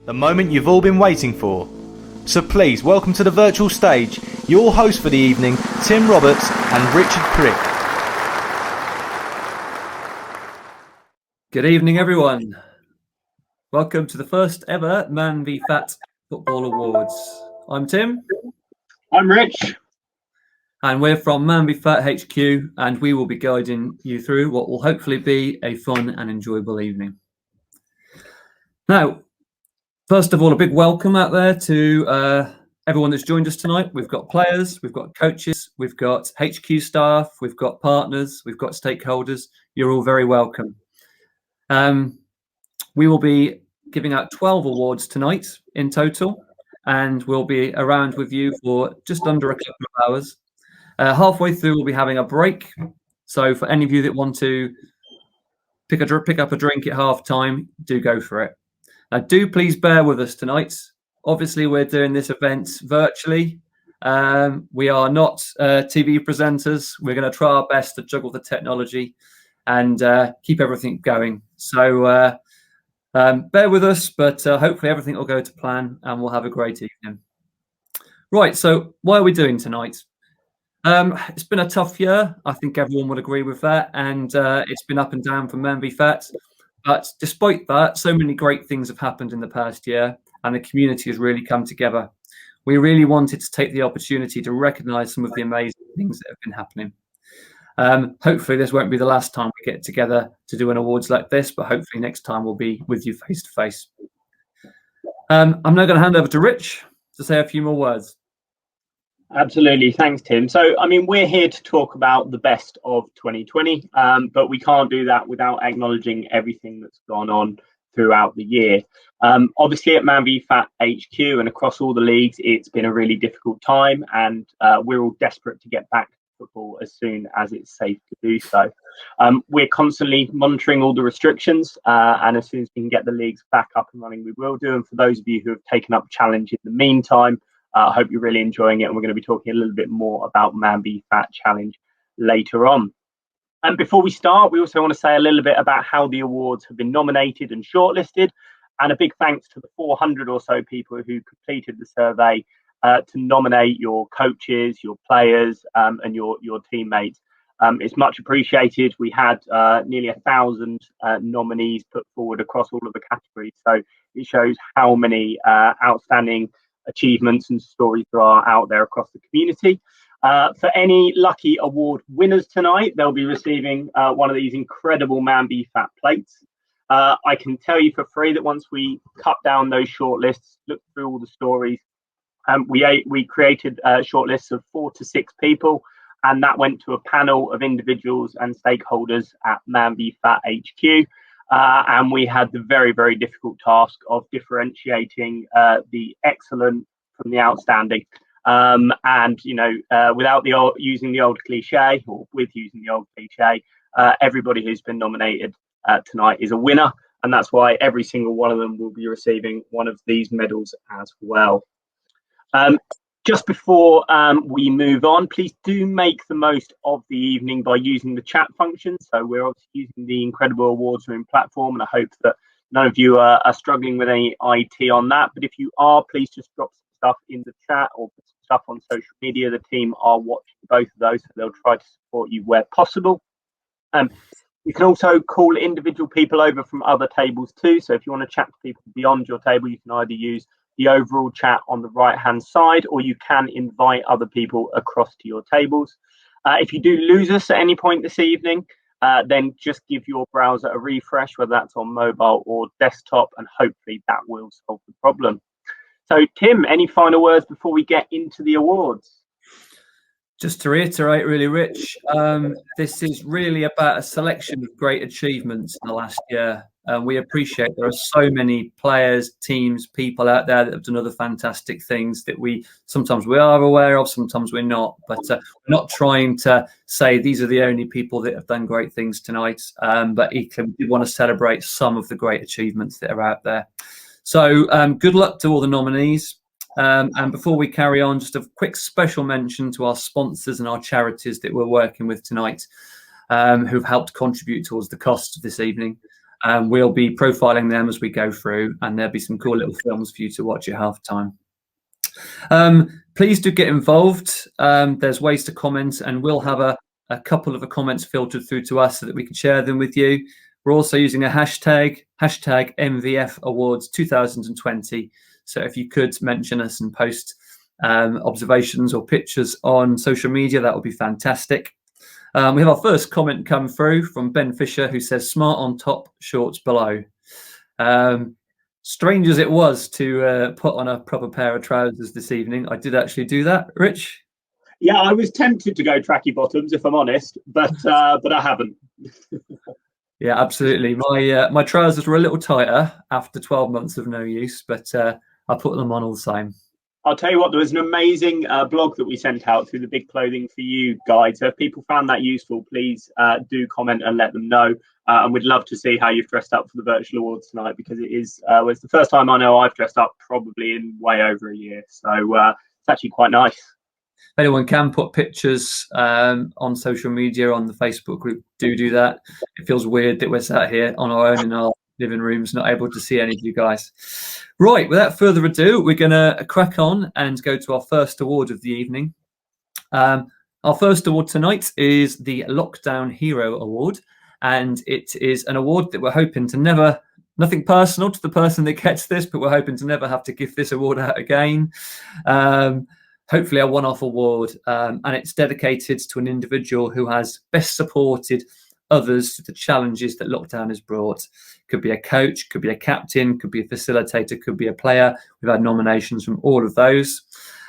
The moment you've all been waiting for. So please welcome to the virtual stage your hosts for the evening, Tim Roberts and Richard Prick. Good evening, everyone. Welcome to the first ever Man v Fat Football Awards. I'm Tim. I'm Rich. And we're from Man v Fat HQ, and we will be guiding you through what will hopefully be a fun and enjoyable evening. Now, first of all, a big welcome out there to everyone that's joined us tonight. We've got players, we've got coaches, we've got HQ staff, we've got partners, we've got stakeholders. You're all very welcome. We will be giving out 12 awards tonight in total, and we'll be around with you for just under a couple of hours. Halfway through, we'll be having a break. So for any of you that want to pick up a drink at half time, do go for it. Now, do please bear with us tonight. Obviously, we're doing this event virtually. We are not TV presenters. We're going to try our best to juggle the technology and keep everything going. So bear with us, but hopefully everything will go to plan and we'll have a great evening. Right, so what are we doing tonight? It's been a tough year. I think everyone would agree with that. And it's been up and down for Man v Fat. But despite that, so many great things have happened in the past year and the community has really come together. We really wanted to take the opportunity to recognise some of the amazing things that have been happening. Hopefully this won't be the last time we get together to do an awards like this, but hopefully next time we'll be with you face to face. I'm now going to hand over to Rich to say a few more words. Absolutely. Thanks, Tim. So, we're here to talk about the best of 2020, but we can't do that without acknowledging everything that's gone on throughout the year. Obviously, at Man v Fat HQ and across all the leagues, it's been a really difficult time, and we're all desperate to get back to football as soon as it's safe to do so. We're constantly monitoring all the restrictions, and as soon as we can get the leagues back up and running, we will do. And for those of you who have taken up challenge in the meantime, I hope you're really enjoying it, and we're going to be talking a little bit more about Man v Fat Challenge later on. And before we start, we also want to say a little bit about how the awards have been nominated and shortlisted, and a big thanks to the 400 or so people who completed the survey to nominate your coaches, your players, and your teammates. It's much appreciated. We had nearly 1,000 nominees put forward across all of the categories, so it shows how many outstanding achievements and stories there are out there across the community. For any lucky award winners tonight, they'll be receiving one of these incredible Man v Fat plates. I can tell you for free that once we cut down those shortlists, look through all the stories, we created shortlists of 4 to 6 people, and that went to a panel of individuals and stakeholders at Man v Fat HQ. And we had the very, very difficult task of differentiating the excellent from the outstanding. And, without using the old cliche, or with using the old cliche, everybody who's been nominated tonight is a winner. And that's why every single one of them will be receiving one of these medals as well. Just before we move on, please do make the most of the evening by using the chat function. So we're obviously using the incredible awards room platform, and I hope that none of you are struggling with any IT on that. But if you are, please just drop some stuff in the chat or put some stuff on social media. The team are watching both of those, so they'll try to support you where possible. You can also call individual people over from other tables too. So if you want to chat to people beyond your table, you can either use the overall chat on the right hand side, or you can invite other people across to your tables. If you do lose us at any point this evening, then just give your browser a refresh, whether that's on mobile or desktop, and hopefully that will solve the problem. So Tim, any final words before we get into the awards? Just to reiterate, really, Rich, this is really about a selection of great achievements in the last year. We appreciate there are so many players, teams, people out there that have done other fantastic things that sometimes we are aware of, sometimes we're not. But we're not trying to say these are the only people that have done great things tonight. But equally, we want to celebrate some of the great achievements that are out there. So good luck to all the nominees. And before we carry on, just a quick special mention to our sponsors and our charities that we're working with tonight, who've helped contribute towards the cost of this evening. We'll be profiling them as we go through, and there'll be some cool little films for you to watch at half time. Please do get involved. There's ways to comment, and we'll have a couple of the comments filtered through to us so that we can share them with you. We're also using a hashtag MVF Awards 2020. So if you could mention us and post observations or pictures on social media, that would be fantastic. We have our first comment come through from Ben Fisher, who says, "Smart on top, shorts below." Strange as it was to put on a proper pair of trousers this evening, I did actually do that. Rich? Yeah, I was tempted to go tracky bottoms, if I'm honest, but I haven't. Yeah, absolutely. My trousers were a little tighter after 12 months of no use, but I put them on all the same. I'll tell you what, there was an amazing blog that we sent out through the Big Clothing for You guide. So if people found that useful, please do comment and let them know. And we'd love to see how you've dressed up for the virtual awards tonight, because it is it's the first time I know I've dressed up probably in way over a year. So it's actually quite nice. If anyone can put pictures on social media, on the Facebook group, do that. It feels weird that we're sat here on our own in our living rooms, not able to see any of you guys. Right, without further ado, we're going to crack on and go to our first award of the evening. Our first award tonight is the Lockdown Hero Award, and it is an award that we're hoping to never, nothing personal to the person that gets this, but we're hoping to never have to give this award out again. Hopefully a one-off award, and it's dedicated to an individual who has best supported others to the challenges that lockdown has brought. Could be a coach, could be a captain, could be a facilitator, could be a player. We've had nominations from all of those.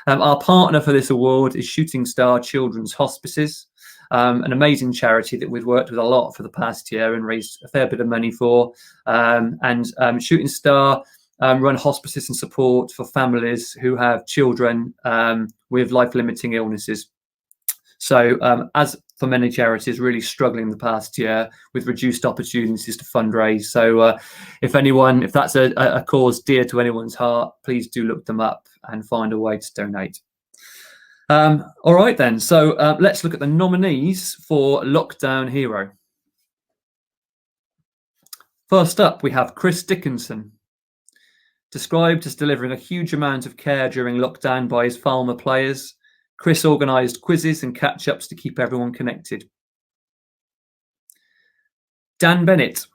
Our partner for this award is Shooting Star Children's Hospices, an amazing charity that we've worked with a lot for the past year and raised a fair bit of money for. Shooting Star run hospices and support for families who have children with life-limiting illnesses. So as for many charities, really struggling the past year with reduced opportunities to fundraise. So if that's a cause dear to anyone's heart, please do look them up and find a way to donate. All right then, so let's look at the nominees for Lockdown Hero. First up, we have Chris Dickinson. Described as delivering a huge amount of care during lockdown by his Falmer players, Chris organised quizzes and catch-ups to keep everyone connected. Dan Bennett,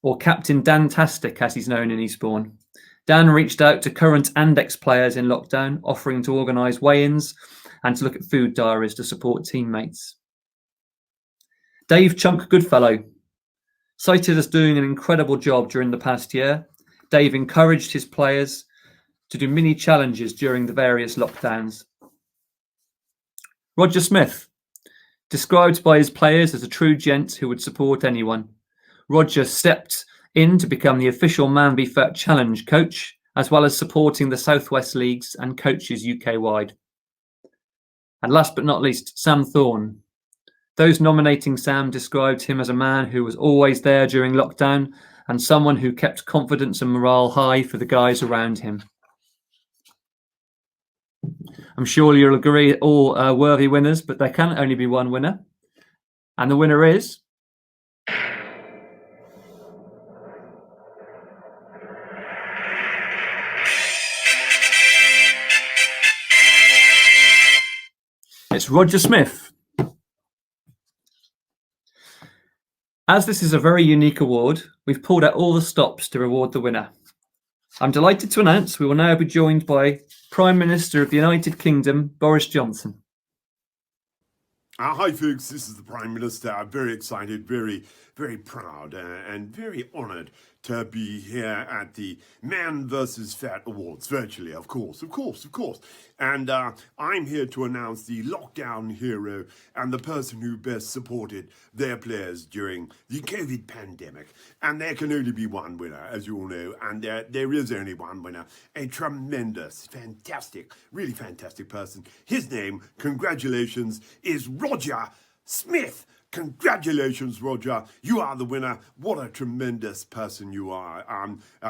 or Captain Dantastic as he's known in Eastbourne. Dan reached out to current and ex-players in lockdown, offering to organise weigh-ins and to look at food diaries to support teammates. Dave Chunk Goodfellow, cited as doing an incredible job during the past year, Dave encouraged his players to do mini challenges during the various lockdowns. Roger Smith, described by his players as a true gent who would support anyone. Roger stepped in to become the official Man v Fat Challenge coach, as well as supporting the Southwest Leagues and coaches UK-wide. And last but not least, Sam Thorne. Those nominating Sam described him as a man who was always there during lockdown and someone who kept confidence and morale high for the guys around him. I'm sure you'll agree all worthy winners, but there can only be one winner. And the winner is... it's Roger Smith. As this is a very unique award, we've pulled out all the stops to reward the winner. I'm delighted to announce we will now be joined by Prime Minister of the United Kingdom, Boris Johnson. Hi folks, this is the Prime Minister. I'm very excited, very proud and very honoured to be here at the Man vs. Fat Awards, virtually, of course. And I'm here to announce the lockdown hero and the person who best supported their players during the COVID pandemic. And there can only be one winner, as you all know, and there is only one winner. A tremendous, fantastic, really fantastic person. His name, congratulations, is Roger Smith. Congratulations, Roger. You are the winner. What a tremendous person you are.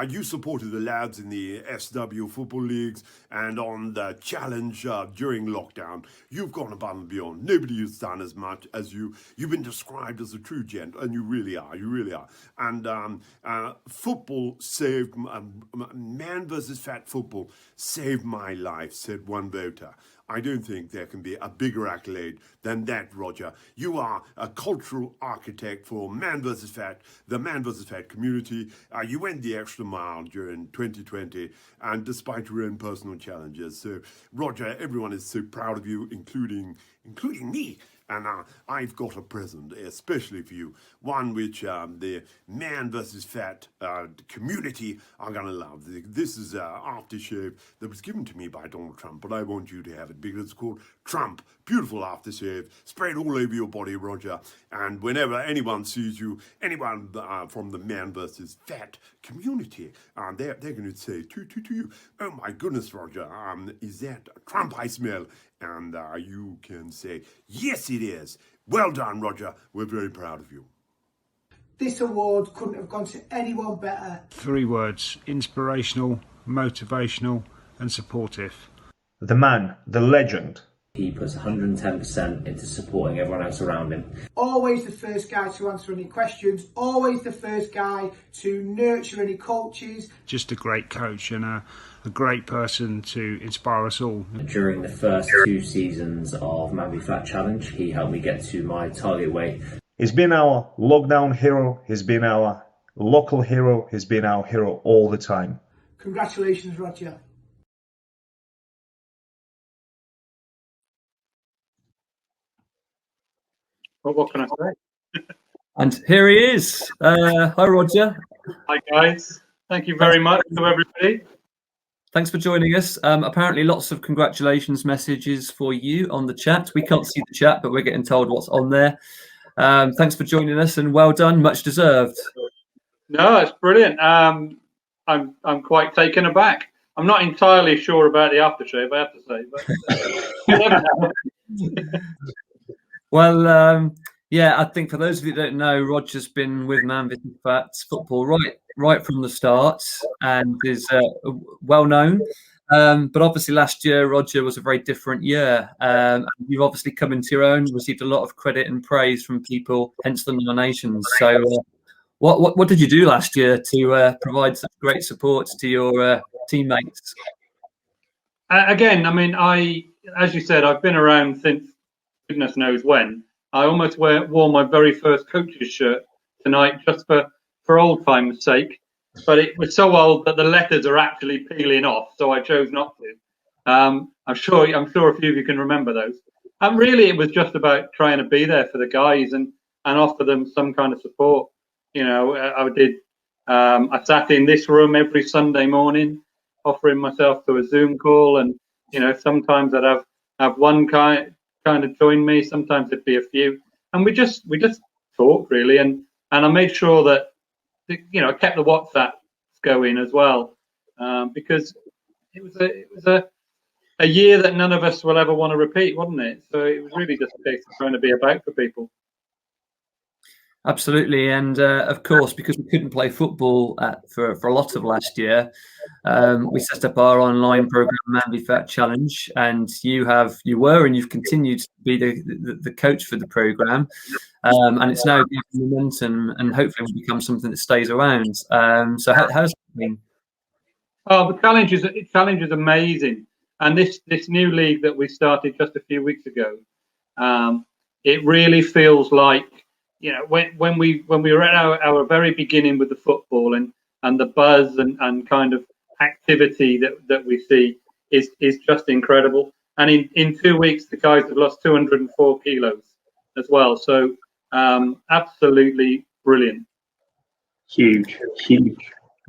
You supported the lads in the SW football leagues and on the challenge during lockdown. You've gone above and beyond. Nobody has done as much as you. You've been described as a true gent, and you really are. You really are. And football saved, man versus fat football saved my life, said one voter. I don't think there can be a bigger accolade than that, Roger. You are a cultural architect for Man vs. Fat, the Man vs. Fat community. You went the extra mile during 2020, and despite your own personal challenges. So, Roger, everyone is so proud of you, including me. And I've got a present, especially for you, one which the Man vs. Fat community are going to love. This is aftershave that was given to me by Donald Trump, but I want you to have it because it's called Trump. Beautiful aftershave, sprayed all over your body, Roger. And whenever anyone sees you, anyone from the Man vs. Fat community, they're going to say to you, oh my goodness, Roger, is that Trump I smell? And you can say, yes, it is. Well done, Roger. We're very proud of you. This award couldn't have gone to anyone better. 3 words: inspirational, motivational, and supportive. The man, the legend. He puts 110% into supporting everyone else around him. Always the first guy to answer any questions, always the first guy to nurture any coaches. Just a great coach and a great person to inspire us all. During the first 2 seasons of Man v Fat Challenge, he helped me get to my target weight. He's been our lockdown hero, he's been our local hero, he's been our hero all the time. Congratulations, Roger. Well, what can I say? And here he is. Hi, Roger. Hi, guys. Thank you very much to everybody. Thanks for joining us. Apparently, lots of congratulations messages for you on the chat. We can't see the chat, but we're getting told what's on there. Thanks for joining us, and well done, much deserved. No, it's brilliant. I'm quite taken aback. I'm not entirely sure about the aftershave, I have to say, but you never know. Well, yeah, I think for those of you that don't know, Roger's been with Man vs. Fat football right from the start and is well known. But obviously last year, Roger, was a very different year. You've obviously come into your own, received a lot of credit and praise from people, hence the nominations. So what did you do last year to provide such great support to your teammates? Again, I mean, as you said, I've been around since goodness knows when. I almost wore my very first coach's shirt tonight just for old time's sake, but it was so old that the letters are actually peeling off, so I chose not to. I'm sure a few of you can remember those. And really, it was just about trying to be there for the guys and offer them some kind of support. You know, I sat in this room every Sunday morning, offering myself to a Zoom call, and you know, sometimes I'd have one kind of join me, sometimes it'd be a few, and we just talked really, and I made sure that, you know, I kept the WhatsApp going as well, because it was a year that none of us will ever want to repeat, wasn't it? So it was really just a case of trying to be about for people. Absolutely, and of course, because we couldn't play football for a lot of last year, we set up our online program, Man v Fat Challenge, and you've continued to be the coach for the program, and it's now gaining momentum, and hopefully will become something that stays around. So how's it been? Oh, the challenge is amazing, and this new league that we started just a few weeks ago, it really feels like, you know, when we were at our very beginning with the football and the buzz and kind of activity that we see is just incredible. And in 2 weeks, the guys have lost 204 kilos as well. So absolutely brilliant. Huge.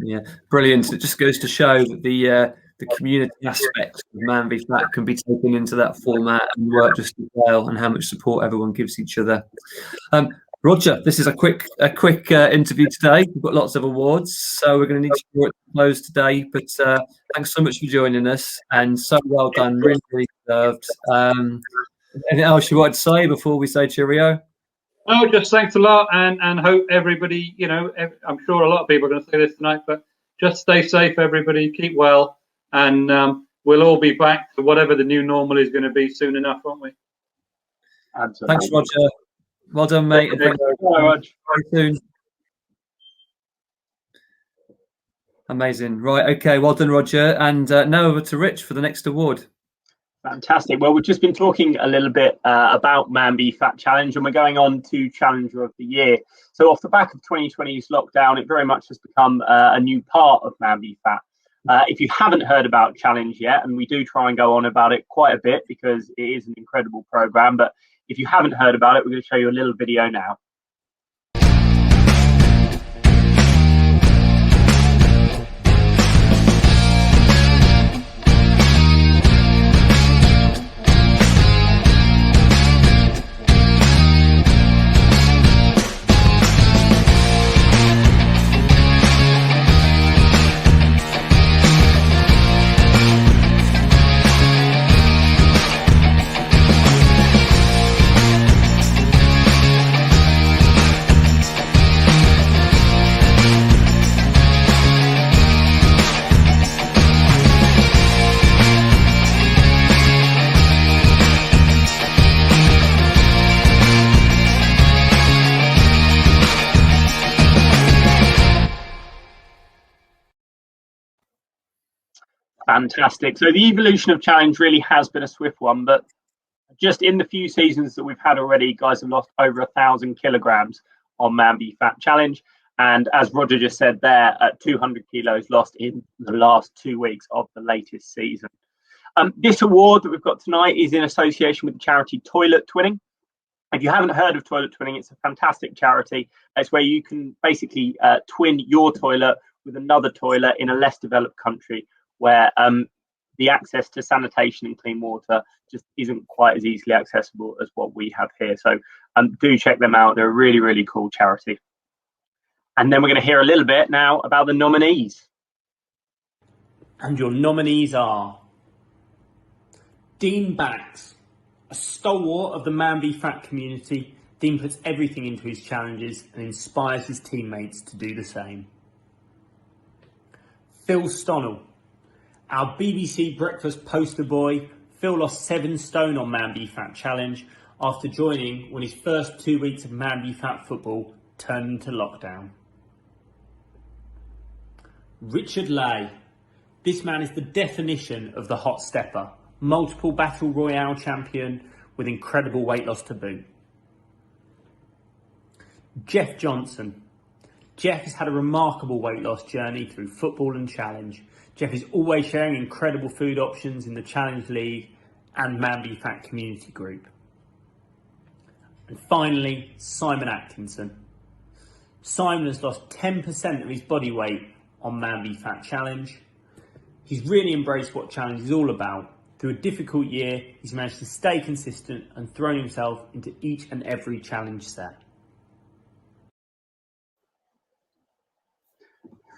Yeah, brilliant. It just goes to show that the community aspect of Man v Fat can be taken into that format and work just as well, and how much support everyone gives each other. Roger, this is a quick interview today. We've got lots of awards, so we're going to need to draw it to close today. But thanks so much for joining us, and so well done, really deserved. Anything else you want to say before we say cheerio? Oh, just thanks a lot, and hope everybody, I'm sure a lot of people are going to say this tonight, but just stay safe, everybody, keep well, and we'll all be back to whatever the new normal is going to be soon enough, won't we? Absolutely. Thanks, Roger. Well done, mate. And thanks Roger. very soon. Amazing. Right. Okay. Well done, Roger. And now over to Rich for the next award. Fantastic. Well, we've just been talking a little bit about Man B Fat Challenge, and we're going on to Challenger of the Year. So off the back of 2020's lockdown, it very much has become a new part of Man B Fat. If you haven't heard about Challenge yet, and we do try and go on about it quite a bit because it is an incredible program, but if you haven't heard about it, we're going to show you a little video now. Fantastic. So the evolution of Challenge really has been a swift one, but just in the few seasons that we've had already, guys have lost over 1,000 kilograms on Man B Fat Challenge. And as Roger just said there, 200 kilos lost in the last 2 weeks of the latest season. This award that we've got tonight is in association with the charity Toilet Twinning. If you haven't heard of Toilet Twinning, it's a fantastic charity. It's where you can basically twin your toilet with another toilet in a less developed country, where the access to sanitation and clean water just isn't quite as easily accessible as what we have here. So do check them out. They're a really, really cool charity. And then we're going to hear a little bit now about the nominees. And your nominees are Dean Banks, a stalwart of the Man B Fat community. Dean puts everything into his challenges and inspires his teammates to do the same. Phil Stunnell, our BBC breakfast poster boy. Phil lost 7 stone on Man B Fat Challenge after joining when his first 2 weeks of Man B Fat football turned into lockdown. Richard Lay. This man is the definition of the hot stepper. Multiple Battle Royale champion with incredible weight loss to boot. Jeff Johnson. Jeff has had a remarkable weight loss journey through football and challenge. Jeff is always sharing incredible food options in the Challenge League and Man B Fat community group. And finally, Simon Atkinson. Simon has lost 10% of his body weight on Man B Fat Challenge. He's really embraced what challenge is all about. Through a difficult year, he's managed to stay consistent and thrown himself into each and every challenge set.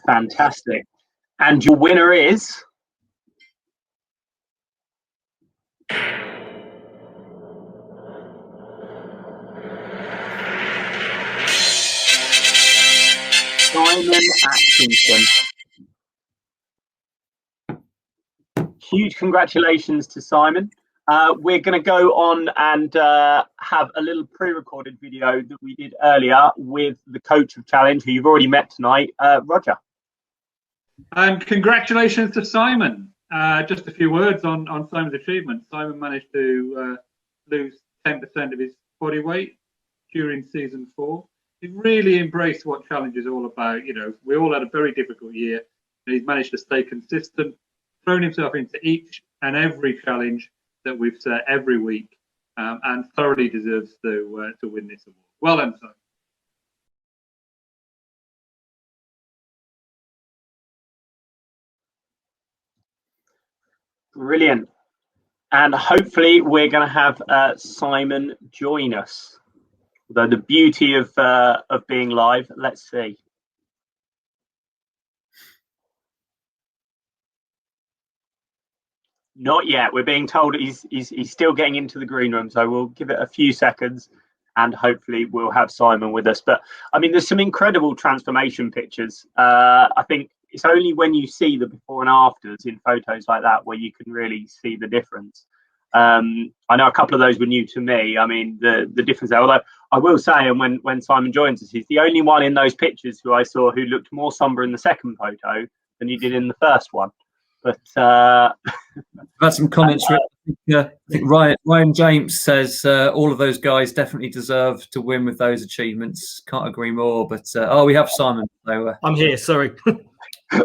Fantastic. And your winner is... Simon Atkinson. Huge congratulations to Simon. We're going to go on and have a little pre-recorded video that we did earlier with the coach of Challenge, who you've already met tonight, Roger. And congratulations to Simon. Just a few words on Simon's achievement. Simon managed to lose 10% of his body weight during season 4. He really embraced what challenge is all about. You know, we all had a very difficult year, and he's managed to stay consistent, thrown himself into each and every challenge that we've set every week, and thoroughly deserves to win this award. Well done, Simon. Brilliant. And hopefully we're going to have Simon join us. Although the beauty of being live, let's see. Not yet. We're being told he's still getting into the green room, so we'll give it a few seconds and hopefully we'll have Simon with us. But I mean, there's some incredible transformation pictures. I think it's only when you see the before and afters in photos like that where you can really see the difference. I know a couple of those were new to me. I mean, the difference there, although I will say, and when Simon joins us, he's the only one in those pictures who I saw who looked more somber in the second photo than he did in the first one. But that's some comments. I think Ryan James says all of those guys definitely deserve to win with those achievements. Can't agree more. But we have Simon. So, I'm here. Sorry.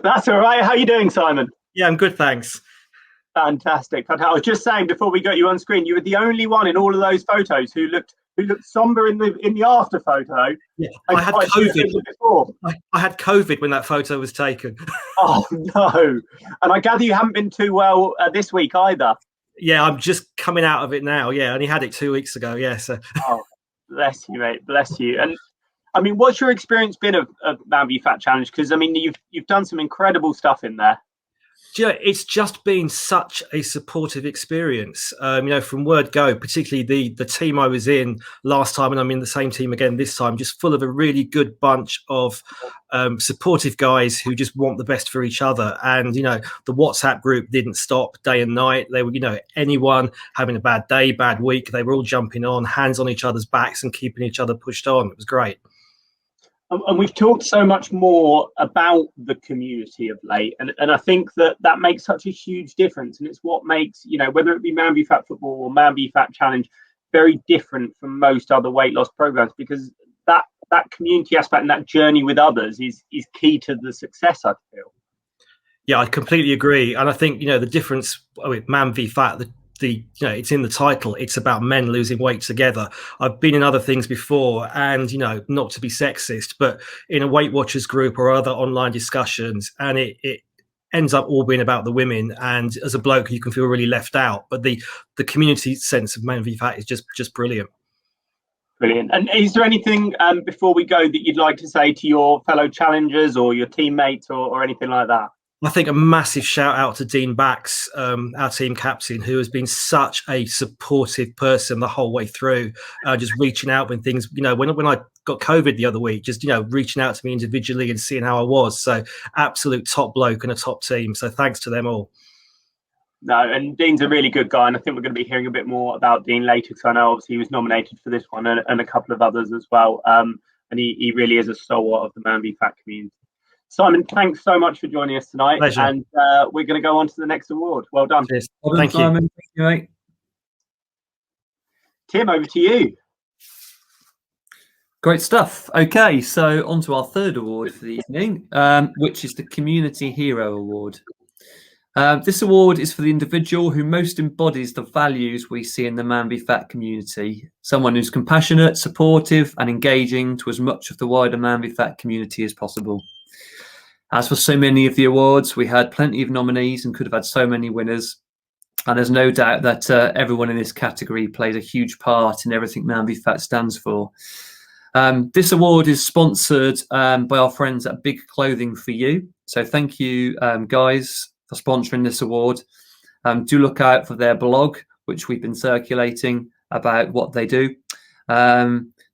That's all right. How are you doing, Simon? Yeah, I'm good, thanks. Fantastic. I was just saying before we got you on screen, you were the only one in all of those photos who looked somber in the after photo. Yeah, I had COVID before. I had COVID when that photo was taken. Oh no! And I gather you haven't been too well this week either. Yeah, I'm just coming out of it now. Yeah, I only had it 2 weeks ago. Yeah, so. Oh, bless you, mate. Bless you. And I mean, what's your experience been of Man v Fat Challenge? Because I mean, you've done some incredible stuff in there. You know, it's just been such a supportive experience. You know, from word go, particularly the team I was in last time, and I'm in the same team again this time, just full of a really good bunch of supportive guys who just want the best for each other. And, you know, the WhatsApp group didn't stop day and night. They were, you know, anyone having a bad day, bad week, they were all jumping on, hands on each other's backs and keeping each other pushed on. It was great. And we've talked so much more about the community of late, and I think that makes such a huge difference, and it's what makes, you know, whether it be Man v Fat Football or Man v Fat Challenge, very different from most other weight loss programs, because that community aspect and that journey with others is key to the success, I feel. Yeah, I completely agree, and I think, you know, the difference with Man v Fat, you know, it's in the title, it's about men losing weight together. I've been in other things before, and, you know, not to be sexist, but in a Weight Watchers group or other online discussions, and it ends up all being about the women, and as a bloke you can feel really left out, but the community sense of Man v Fat is just brilliant. Brilliant. And is there anything before we go that you'd like to say to your fellow challengers or your teammates or anything like that? I think a massive shout out to Dean Bax, our team captain, who has been such a supportive person the whole way through, just reaching out when things, you know, when I got COVID the other week, just, you know, reaching out to me individually and seeing how I was. So absolute top bloke and a top team. So thanks to them all. No, and Dean's a really good guy, and I think we're going to be hearing a bit more about Dean later, because I know obviously he was nominated for this one and a couple of others as well. And he really is a stalwart of the Man v Fat community. Simon, thanks so much for joining us tonight. Pleasure. And we're going to go on to the next award. Well done. Cheers. Well done, Thank Simon. you. Thank you, mate. Tim, over to you. Great stuff. Okay, so on to our third award for the evening, which is the Community Hero Award. This award is for the individual who most embodies the values we see in the Man v Fat community. Someone who's compassionate, supportive and engaging to as much of the wider Man v Fat community as possible. As for so many of the awards, we had plenty of nominees and could have had so many winners. And there's no doubt that everyone in this category plays a huge part in everything Man v Fat stands for. This award is sponsored by our friends at Big Clothing for You. So thank you, guys, for sponsoring this award. Do look out for their blog, which we've been circulating about what they do.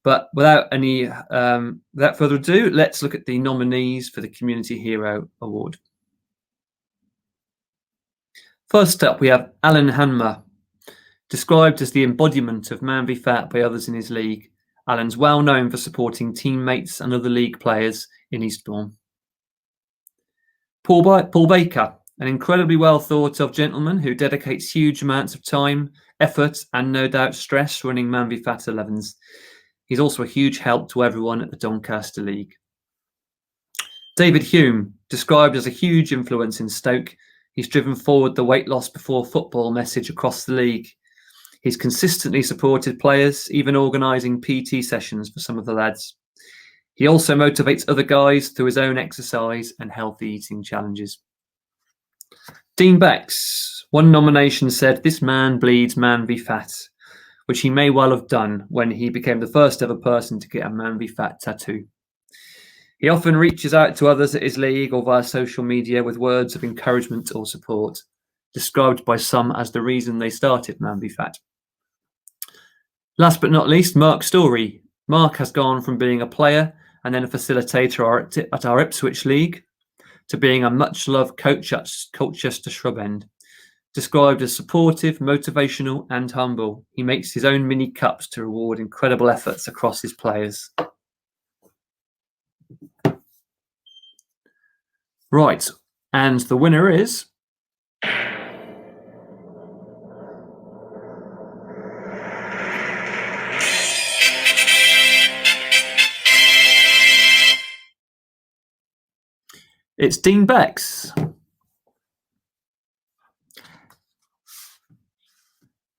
But without further ado, let's look at the nominees for the Community Hero Award. First up, we have Alan Hanmer. Described as the embodiment of Man v Fat by others in his league, Alan's well known for supporting teammates and other league players in Eastbourne. Paul Baker, an incredibly well thought of gentleman who dedicates huge amounts of time, effort and no doubt stress running Man v Fat 11s. He's also a huge help to everyone at the Doncaster League. David Hume, described as a huge influence in Stoke, he's driven forward the weight loss before football message across the league. He's consistently supported players, even organising PT sessions for some of the lads. He also motivates other guys through his own exercise and healthy eating challenges. Dean Bex, one nomination said, "This man bleeds Man v Fat," which he may well have done when he became the first ever person to get a Man v Fat tattoo. He often reaches out to others at his league or via social media with words of encouragement or support, described by some as the reason they started Man v Fat. Last but not least, Mark Story. Mark has gone from being a player and then a facilitator at our Ipswich League to being a much-loved coach at Colchester Shrub End. Described as supportive, motivational and humble, he makes his own mini cups to reward incredible efforts across his players. Right, and the winner is... It's Dean Becks.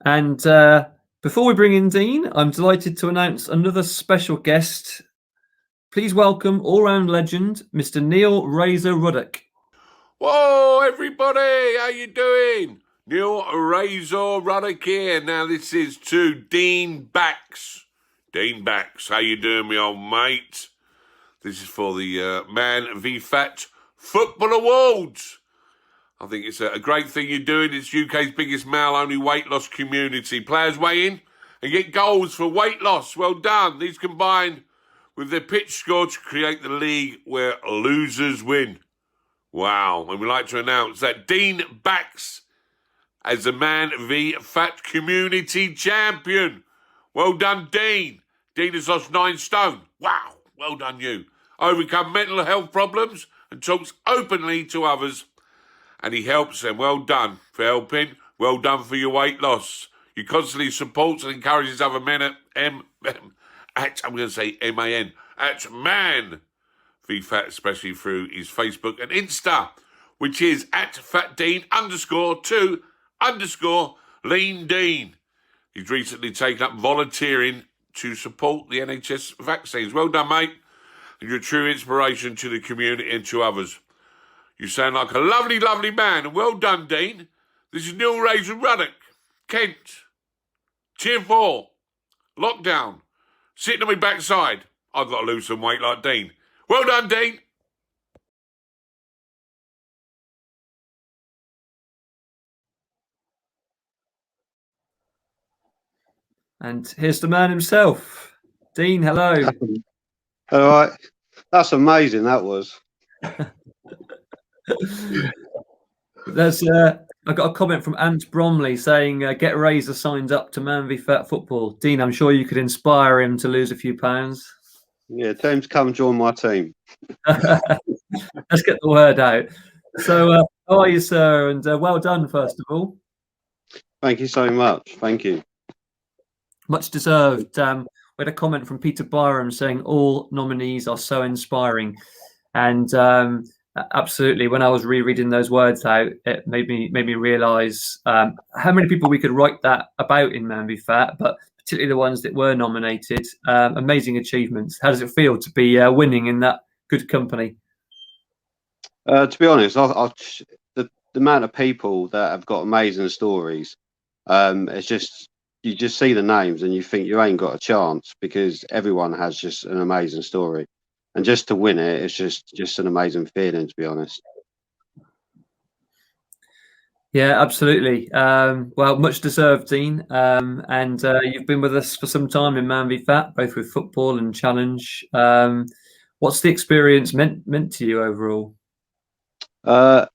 And before we bring in Dean, I'm delighted to announce another special guest. Please welcome all-round legend, Mr. Neil Razor Ruddock. Whoa, everybody, how you doing? Neil Razor Ruddock here. Now, this is to Dean Becks. Dean Becks, how you doing, me old mate? This is for the Man v Fat Football Awards. I think it's a great thing you're doing. It's UK's biggest male-only weight loss community. Players weigh in and get goals for weight loss. Well done. These combine with their pitch score to create the league where losers win. Wow. And we'd like to announce that Dean Becks as the Man v Fat Community Champion. Well done, Dean. Dean has lost 9 stone. Wow. Well done, you. Overcome mental health problems and talks openly to others. And he helps them. Well done for helping. Well done for your weight loss. He constantly supports and encourages other men at MAN, at Man v Fat, especially through his Facebook and Insta, which is at FatDean_2_Lean Dean. He's recently taken up volunteering to support the NHS vaccines. Well done, mate. And you're a true inspiration to the community and to others. You sound like a lovely, lovely man. And well done, Dean. This is Neil Razor Ruddock, Kent. Tier 4. Lockdown. Sitting on my backside. I've got to lose some weight like Dean. Well done, Dean. And here's the man himself. Dean, hello. All right. That's amazing, that was. There's I got a comment from Ant Bromley saying, get Razor signed up to Man v Fat Football. Dean, I'm sure you could inspire him to lose a few pounds. Yeah, tell him to come join my team. Let's get the word out. So, how are you, sir? And well done, first of all. Thank you so much. Thank you. Much deserved. We had a comment from Peter Byram saying all nominees are so inspiring. And absolutely, when I was rereading those words out, it made me realise how many people we could write that about in Man v Fat, but particularly the ones that were nominated. Amazing achievements. How does it feel to be winning in that good company? To be honest, the amount of people that have got amazing stories, it's just, you just see the names and you think you ain't got a chance, because everyone has just an amazing story. And just to win it, it's just an amazing feeling, to be honest. Yeah, absolutely. Well, much deserved, Dean. And you've been with us for some time in Man v Fat, both with football and challenge. What's the experience meant to you overall?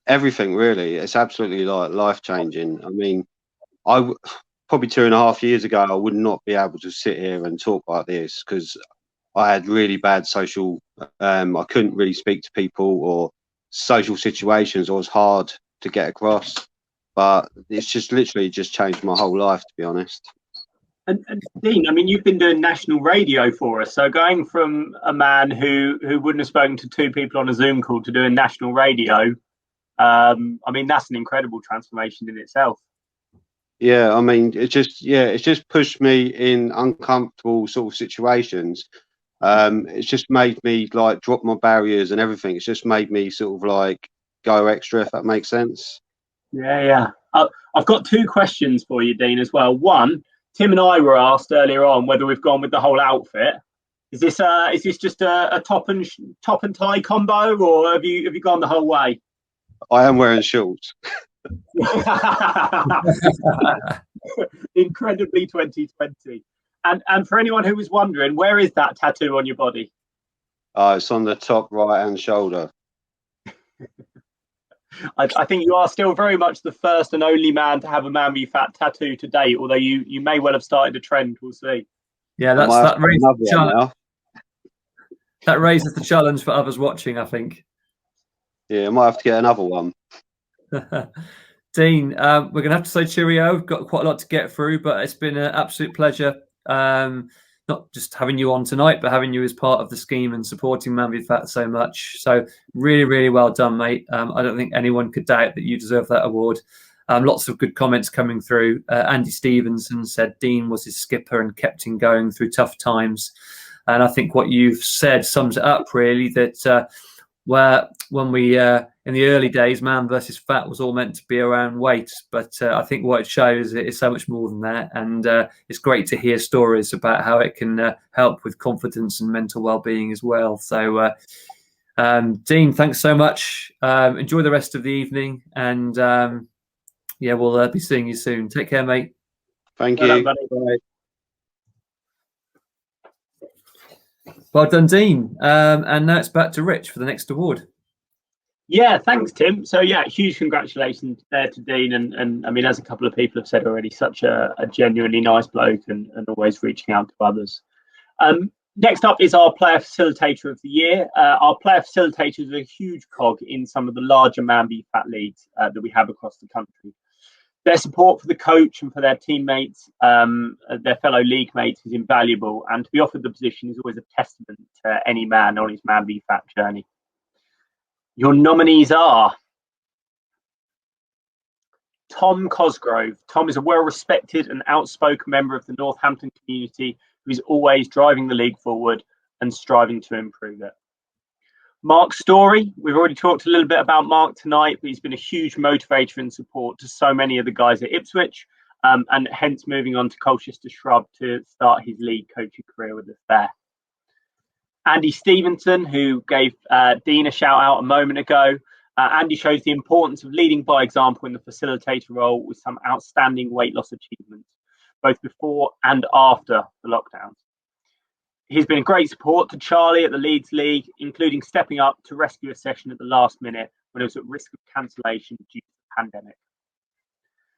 Everything, really. It's absolutely like life-changing. I mean, probably 2.5 years ago, I would not be able to sit here and talk like this, because I had really bad social, I couldn't really speak to people, or social situations, it was hard to get across. But it's just literally just changed my whole life, to be honest. And Dean, I mean, you've been doing national radio for us. So going from a man who wouldn't have spoken to 2 people on a Zoom call to doing national radio, I mean, that's an incredible transformation in itself. Yeah, I mean, it's just pushed me in uncomfortable sort of situations. It's just made me like drop my barriers and everything. It's just made me sort of like go extra, if that makes sense. Yeah. I've got 2 questions for you, Dean, as well. One, Tim and I were asked earlier on whether we've gone with the whole outfit. Is this just a top and tie combo, or have you gone the whole way? I am wearing shorts. Incredibly 2020. And for anyone who was wondering, where is that tattoo on your body? It's on the top right-hand shoulder. I think you are still very much the first and only man to have a Man Be Fat tattoo to date, although you may well have started a trend. We'll see. Yeah, that raises the challenge for others watching, I think. Yeah, I might have to get another one. Dean, we're going to have to say cheerio. We've got quite a lot to get through, but it's been an absolute pleasure. Not just having you on tonight, but having you as part of the scheme and supporting Man Be Fat so much. So really, really well done, mate. I don't think anyone could doubt that you deserve that award. Lots of good comments coming through. Andy Stevenson said Dean was his skipper and kept him going through tough times. And I think what you've said sums it up, really, that when we in the early days, Man versus Fat was all meant to be around weight, but I think what it shows is so much more than that, and it's great to hear stories about how it can help with confidence and mental well-being as well. So, Dean, thanks so much. Enjoy the rest of the evening, and we'll be seeing you soon. Take care, mate. Thank you. Well done, Dean. And now it's back to Rich for the next award. Yeah, thanks, Tim. So, huge congratulations there to Dean. And I mean, as a couple of people have said already, such a genuinely nice bloke and always reaching out to others. Next up is our Player Facilitator of the Year. Our Player Facilitator is a huge cog in some of the larger Man Be Fat leagues that we have across the country. Their support for the coach and for their teammates, their fellow league mates, is invaluable. And to be offered the position is always a testament to any man on his Man Be Fat journey. Your nominees are Tom Cosgrove. Tom is a well-respected and outspoken member of the Northampton community who is always driving the league forward and striving to improve it. Mark Story. We've already talked a little bit about Mark tonight, but he's been a huge motivator and support to so many of the guys at Ipswich, and hence moving on to Colchester Shrub to start his league coaching career with us there. Andy Stevenson, who gave Dean a shout out a moment ago. Andy shows the importance of leading by example in the facilitator role with some outstanding weight loss achievements, both before and after the lockdowns. He's been a great support to Charlie at the Leeds League, including stepping up to rescue a session at the last minute when it was at risk of cancellation due to the pandemic.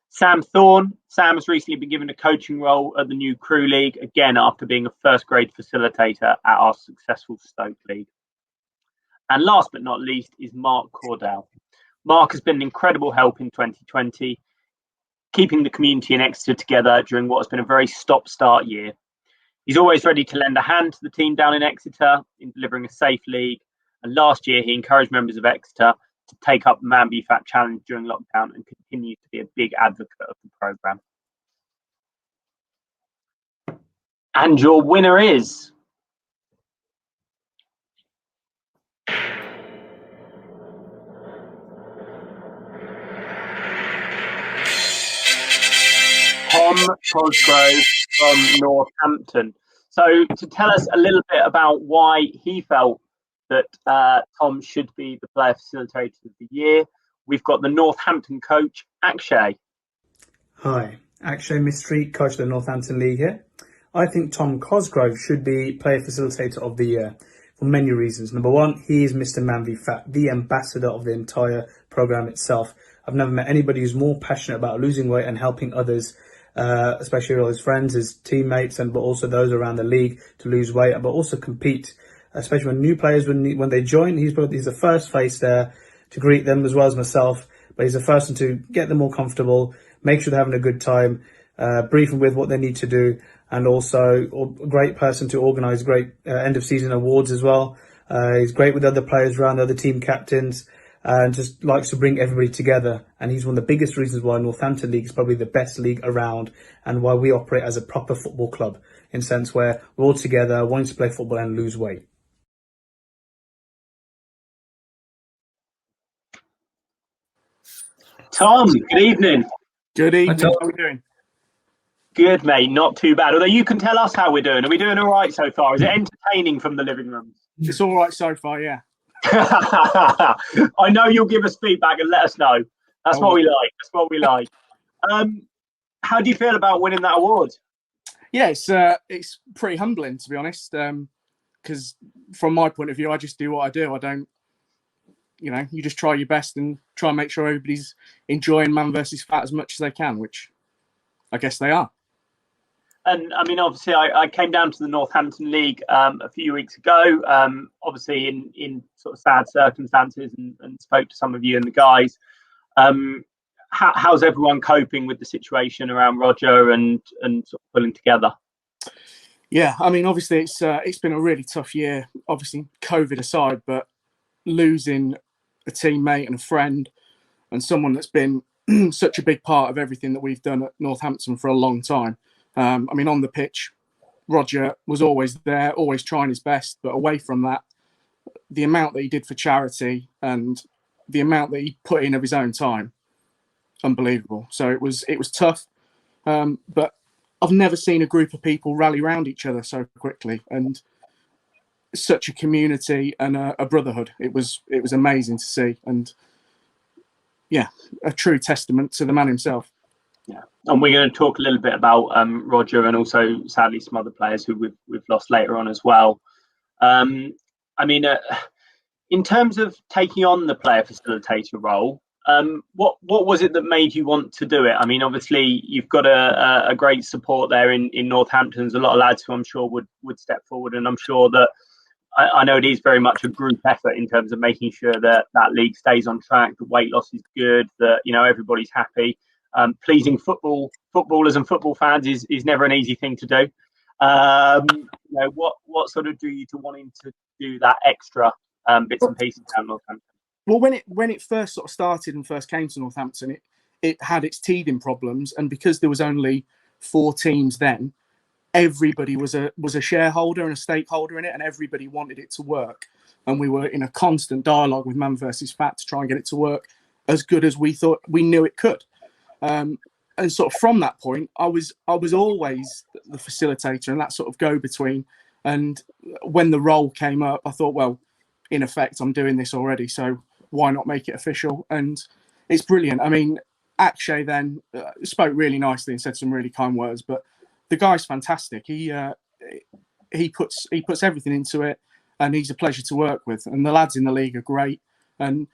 Sam Thorne. Sam has recently been given a coaching role at the new Crew League, again after being a first grade facilitator at our successful Stoke League. And last but not least is Mark Cordell. Mark has been an incredible help in 2020, keeping the community in Exeter together during what has been a very stop-start year. He's always ready to lend a hand to the team down in Exeter in delivering a safe league. And last year, he encouraged members of Exeter to take up the Man Be Fat challenge during lockdown and continue to be a big advocate of the programme. And your winner is Tom Cosgrove from Northampton. So to tell us a little bit about why he felt that Tom should be the Player Facilitator of the Year, we've got the Northampton coach, Akshay. Hi, Akshay Mistry, coach of the Northampton League here. I think Tom Cosgrove should be Player Facilitator of the Year for many reasons. Number one, he is Mr. Man Be Fat, the ambassador of the entire programme itself. I've never met anybody who's more passionate about losing weight and helping others, especially all his friends, his teammates, but also those around the league to lose weight, but also compete, especially when new players, when they join. He's the first face there to greet them, as well as myself, but he's the first one to get them all comfortable, make sure they're having a good time, brief them with what they need to do, and also a great person to organise great end of season awards as well. He's great with other players around, other team captains, and just likes to bring everybody together. And he's one of the biggest reasons why Northampton League is probably the best league around, and why we operate as a proper football club, in a sense where we're all together wanting to play football and lose weight. Tom, good evening. Good evening. How are we doing? Good, mate. Not too bad. Although you can tell us how we're doing. Are we doing all right so far? Is it entertaining from the living room? It's all right so far, yeah. I know you'll give us feedback and let us know. That's what we like. That's what we like. How do you feel about winning that award? Yeah, it's pretty humbling, to be honest. Because from my point of view, I just do what I do. I don't, you just try your best and try and make sure everybody's enjoying Man versus Fat as much as they can, which I guess they are. And I mean, obviously, I came down to the Northampton League a few weeks ago, obviously in sort of sad circumstances, and spoke to some of you and the guys. How's everyone coping with the situation around Roger and sort of pulling together? Yeah, I mean, obviously, it's been a really tough year, obviously, COVID aside, but losing a teammate and a friend and someone that's been such a big part of everything that we've done at Northampton for a long time. I mean, on the pitch, Roger was always there, always trying his best. But away from that, the amount that he did for charity and the amount that he put in of his own time, unbelievable. So it was tough. But I've never seen a group of people rally around each other so quickly, and such a community and a brotherhood. It was amazing to see, and yeah, a true testament to the man himself. Yeah, and we're going to talk a little bit about Roger and also sadly some other players who we've lost later on as well. I mean, in terms of taking on the player facilitator role, what was it that made you want to do it? I mean, obviously you've got a great support there in Northampton. There's a lot of lads who I'm sure would step forward, and I'm sure that I know it is very much a group effort in terms of making sure that league stays on track, the weight loss is good, that everybody's happy. Pleasing footballers and football fans is never an easy thing to do. What sort of drew you to wanting to do that extra bits and pieces down Northampton? Well, when it first sort of started and first came to Northampton, it had its teething problems, and because there was only 4 teams then, everybody was a shareholder and a stakeholder in it, and everybody wanted it to work. And we were in a constant dialogue with Man versus Fat to try and get it to work as good as we knew it could. And sort of from that point, I was always the facilitator and that sort of go-between. And when the role came up, I thought, well, in effect, I'm doing this already, so why not make it official? And it's brilliant. I mean, Akshay then spoke really nicely and said some really kind words, but the guy's fantastic. He puts everything into it, and he's a pleasure to work with. And the lads in the league are great. And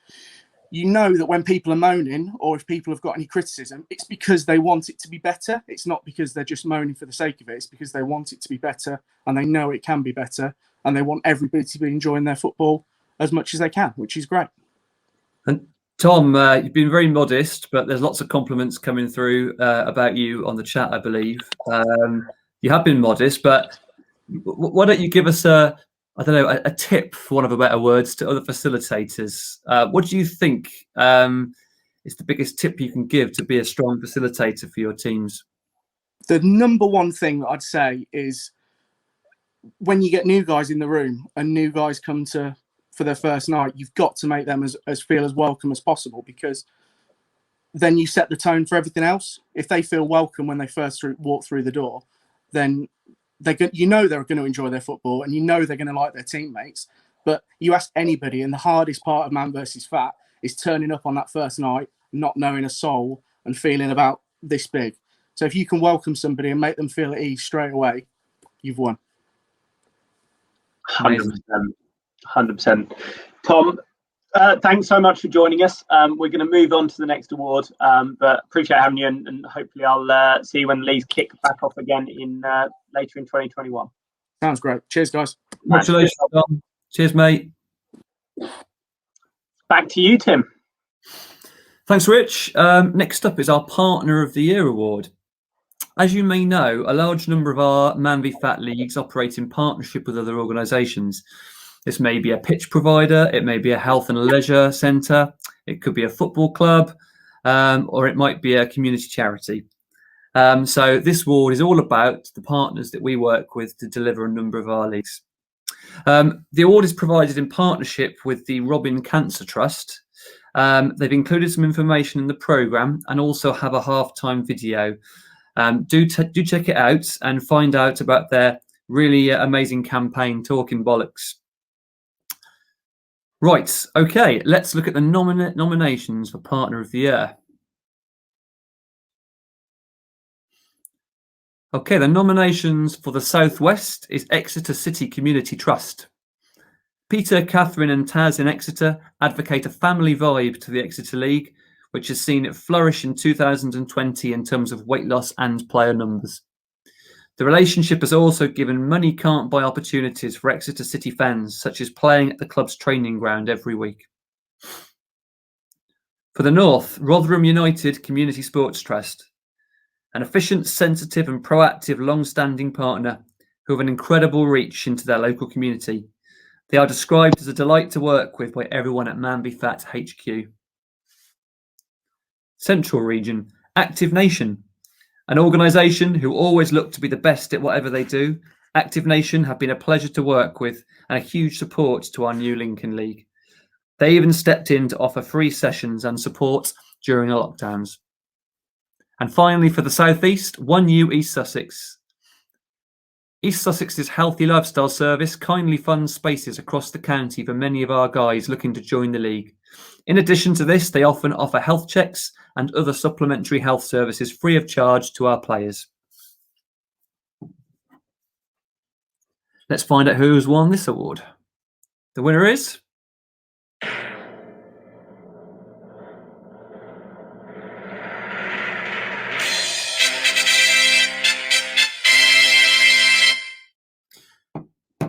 you know that when people are moaning, or if people have got any criticism, it's because they want it to be better. It's not because they're just moaning for the sake of it. It's because they want it to be better, and they know it can be better, and they want everybody to be enjoying their football as much as they can, which is great. And Tom, you've been very modest, but there's lots of compliments coming through about you on the chat, I believe. You have been modest, but why don't you give us a tip, for want of a better words, to other facilitators? What do you think is the biggest tip you can give to be a strong facilitator for your teams? The number one thing that I'd say is when you get new guys in the room and new guys come for their first night, you've got to make them as feel as welcome as possible, because then you set the tone for everything else. If they feel welcome when they first walk through the door, then they're going to enjoy their football, and they're going to like their teammates. But you ask anybody, and the hardest part of Man versus Fat is turning up on that first night, not knowing a soul and feeling about this big. So if you can welcome somebody and make them feel at ease straight away, you've won. 100%. Tom, thanks so much for joining us. We're going to move on to the next award, but appreciate having you, and hopefully I'll see you when the leagues kick back off again later in 2021. Sounds great. Cheers, guys. Congratulations, Tom. Cheers, mate. Back to you, Tim. Thanks, Rich. Next up is our Partner of the Year award. As you may know, a large number of our Man v Fat leagues operate in partnership with other organisations. This may be a pitch provider, it may be a health and leisure centre, it could be a football club, or it might be a community charity. So this award is all about the partners that we work with to deliver a number of our leagues. The award is provided in partnership with the Robin Cancer Trust. They've included some information in the programme and also have a halftime video. Do check it out and find out about their really amazing campaign, Talking Bollocks. Right, okay, let's look at the nominations for Partner of the Year. Okay, the nominations for the Southwest is Exeter City Community Trust. Peter, Catherine and Taz in Exeter advocate a family vibe to the Exeter League, which has seen it flourish in 2020 in terms of weight loss and player numbers. The relationship has also given money can't buy opportunities for Exeter City fans, such as playing at the club's training ground every week. For the North, Rotherham United Community Sports Trust. An efficient, sensitive and proactive long-standing partner who have an incredible reach into their local community. They are described as a delight to work with by everyone at Manby Fat HQ. Central Region, Active Nation. An organisation who always look to be the best at whatever they do. Active Nation have been a pleasure to work with and a huge support to our new Lincoln League. They even stepped in to offer free sessions and support during the lockdowns. And finally, for the South East, 1U East Sussex. East Sussex's Healthy Lifestyle Service kindly funds spaces across the county for many of our guys looking to join the league. In addition to this, they often offer health checks and other supplementary health services free of charge to our players. Let's find out who's won this award. The winner is...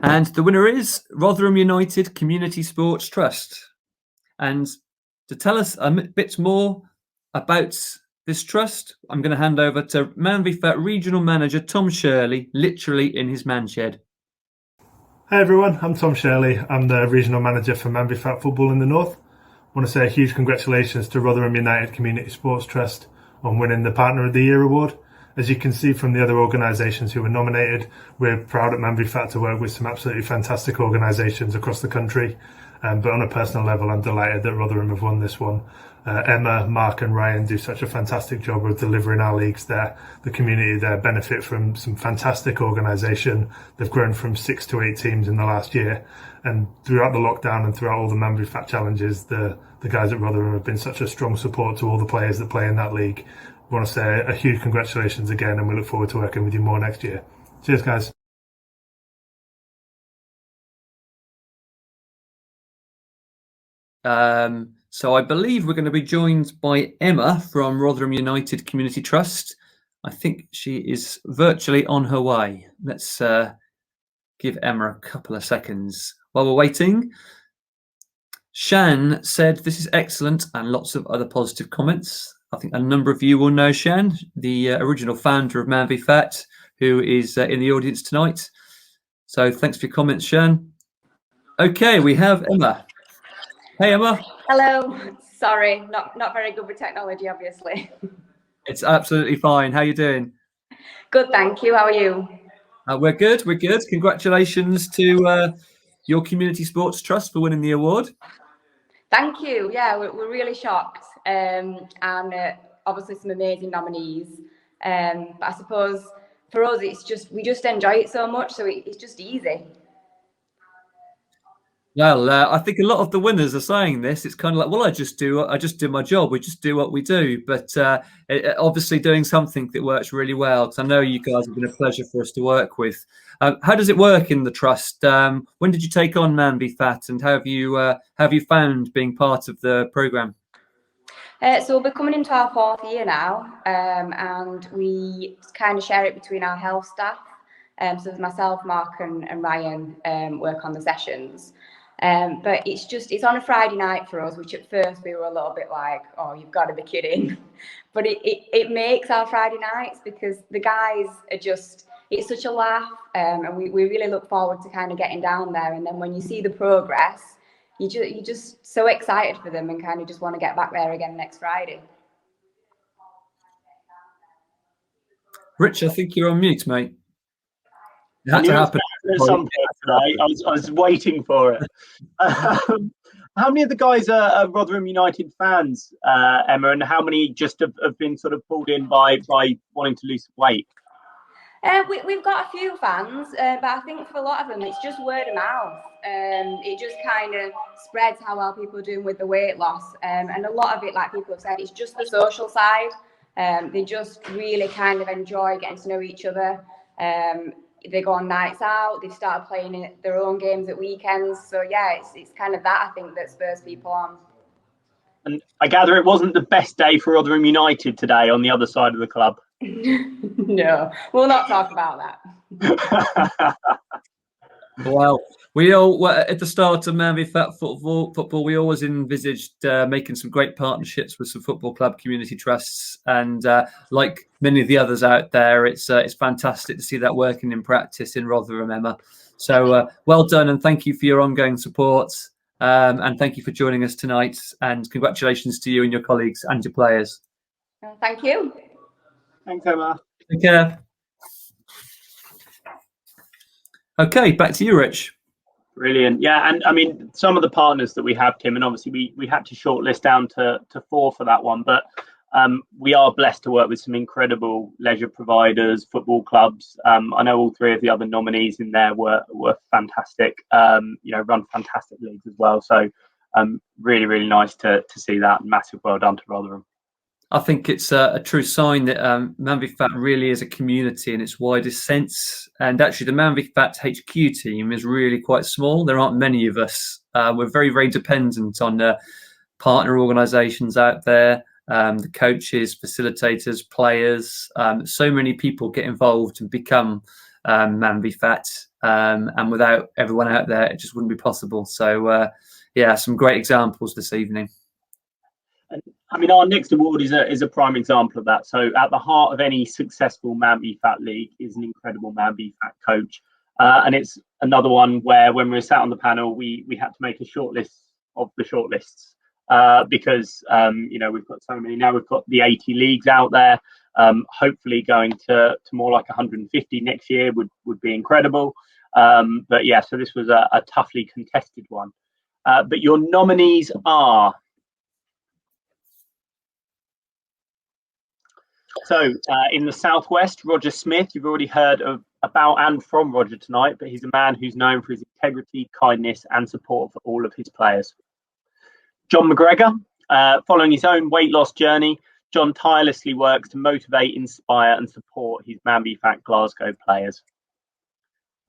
And the winner is Rotherham United Community Sports Trust. And to tell us a bit more about this trust, I'm going to hand over to Manby Fat Regional Manager Tom Shirley, literally in his man shed. Hi everyone, I'm Tom Shirley. I'm the Regional Manager for Manby Fat Football in the North. I want to say a huge congratulations to Rotherham United Community Sports Trust on winning the Partner of the Year award. As you can see from the other organisations who were nominated, we're proud at Manby Fat to work with some absolutely fantastic organisations across the country. But on a personal level, I'm delighted that Rotherham have won this one. Emma, Mark and Ryan do such a fantastic job of delivering our leagues there. The community there benefit from some fantastic organisation. They've grown from 6 to 8 teams in the last year. And throughout the lockdown and throughout all the Manby Fat challenges, the guys at Rotherham have been such a strong support to all the players that play in that league. I want to say a huge congratulations again, and we look forward to working with you more next year. Cheers, guys. So I believe we're going to be joined by Emma from Rotherham United Community Trust. I think she is virtually on her way. Let's give Emma a couple of seconds while we're waiting. Shan said this is excellent and lots of other positive comments. I think a number of you will know Shan, the original founder of Manby Fat, who is in the audience tonight. So thanks for your comments, Shan. Okay, we have Emma. Hey, Emma. Hello. Sorry, not very good with technology, obviously. It's absolutely fine. How are you doing? Good, thank you. How are you? We're good. We're good. Congratulations to your Community Sports Trust for winning the award. Thank you. Yeah, we're really shocked. And obviously some amazing nominees. But I suppose for us, it's just we just enjoy it so much, so it's just easy. Well, I think a lot of the winners are saying this. It's kind of like, well, I just do my job. We just do what we do. But obviously doing something that works really well, because I know you guys have been a pleasure for us to work with. How does it work in the trust? When did you take on Manby Fat, and how have you found being part of the programme? So we're coming into our 4th year now, and we kind of share it between our health staff. So myself, Mark and Ryan work on the sessions. But it's on a Friday night for us, which at first we were a little bit like, oh, you've got to be kidding. But it makes our Friday nights, because the guys are just, it's such a laugh, and we really look forward to kind of getting down there. And then when you see the progress, you're just so excited for them and kind of just want to get back there again next Friday. Rich, I think you're on mute, mate. It I had knew to it was happen. at some point today. I was waiting for it. How many of the guys are Rotherham United fans, Emma, and how many just have been sort of pulled in by wanting to lose weight? We've got a few fans, but I think for a lot of them, it's just word of mouth. It just kind of spreads how well people are doing with the weight loss. And a lot of it, like people have said, it's just the social side. They just really kind of enjoy getting to know each other. They go on nights out. They've started playing their own games at weekends. So yeah, it's kind of that, I think, that spurs people on. And I gather it wasn't the best day for Rotherham United today on the other side of the club. No, we'll not talk about that. Well, we all at the start of Manby Fat football, we always envisaged making some great partnerships with some football club community trusts, and like many of the others out there, it's fantastic to see that working in practice in Rotherham, Emma. So well done, and thank you for your ongoing support, and thank you for joining us tonight, and congratulations to you and your colleagues and your players. Thank you. Thanks, Emma. Take care. Okay, back to you, Rich. Brilliant. Yeah, and I mean, some of the partners that we have, Tim, and obviously we had to shortlist down to 4 for that one, but we are blessed to work with some incredible leisure providers, football clubs. I know all 3 of the other nominees in there were fantastic, run fantastic leagues as well. So really, really nice to see that. Massive well done to Rotherham. I think it's a true sign that Manby Fat really is a community in its widest sense. And actually, the Manby Fat HQ team is really quite small. There aren't many of us. We're very, very dependent on partner organisations out there, the coaches, facilitators, players. So many people get involved and become Manby Fat. And without everyone out there, it just wouldn't be possible. So, some great examples this evening. And I mean, our next award is a prime example of that. So at the heart of any successful Manby Fat league is an incredible Manby Fat coach. And it's another one where when we were sat on the panel, we had to make a shortlist of the shortlists because, we've got so many now. We've got the 80 leagues out there. Hopefully going to more like 150 next year would be incredible. But yeah, so this was a toughly contested one. But your nominees are... So in the Southwest, Roger Smith, you've already heard about and from Roger tonight, but he's a man who's known for his integrity, kindness and support for all of his players. John McGregor, following his own weight loss journey, John tirelessly works to motivate, inspire and support his Manby Fat Glasgow players.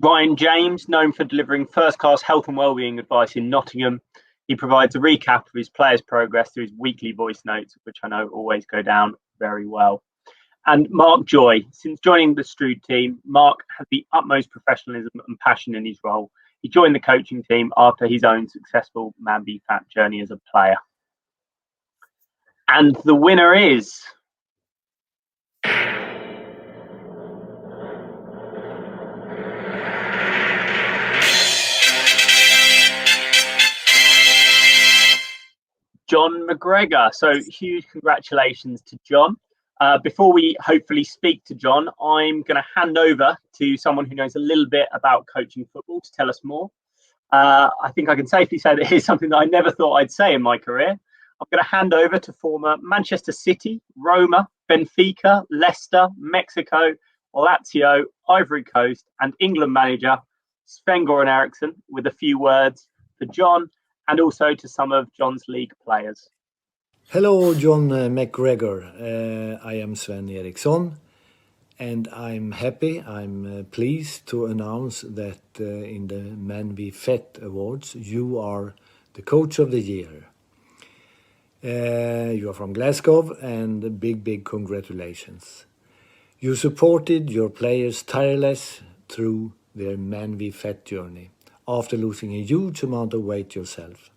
Ryan James, known for delivering first-class health and wellbeing advice in Nottingham, he provides a recap of his players' progress through his weekly voice notes, which I know always go down very well. And Mark Joy, since joining the Strood team, Mark has the utmost professionalism and passion in his role. He joined the coaching team after his own successful Manby Fat journey as a player. And the winner is... John McGregor. So huge congratulations to John. Before we hopefully speak to John, I'm going to hand over to someone who knows a little bit about coaching football to tell us more. I think I can safely say that here's something that I never thought I'd say in my career. I'm going to hand over to former Manchester City, Roma, Benfica, Leicester, Mexico, Lazio, Ivory Coast and England manager Sven-Goran Eriksson with a few words for John and also to some of John's league players. Hello, John McGregor. I am Sven Eriksson, and I'm happy, I'm pleased to announce that in the Manby Fat Awards, you are the Coach of the Year. You are from Glasgow, and big congratulations. You supported your players tireless through their Manby Fat journey after losing a huge amount of weight yourself.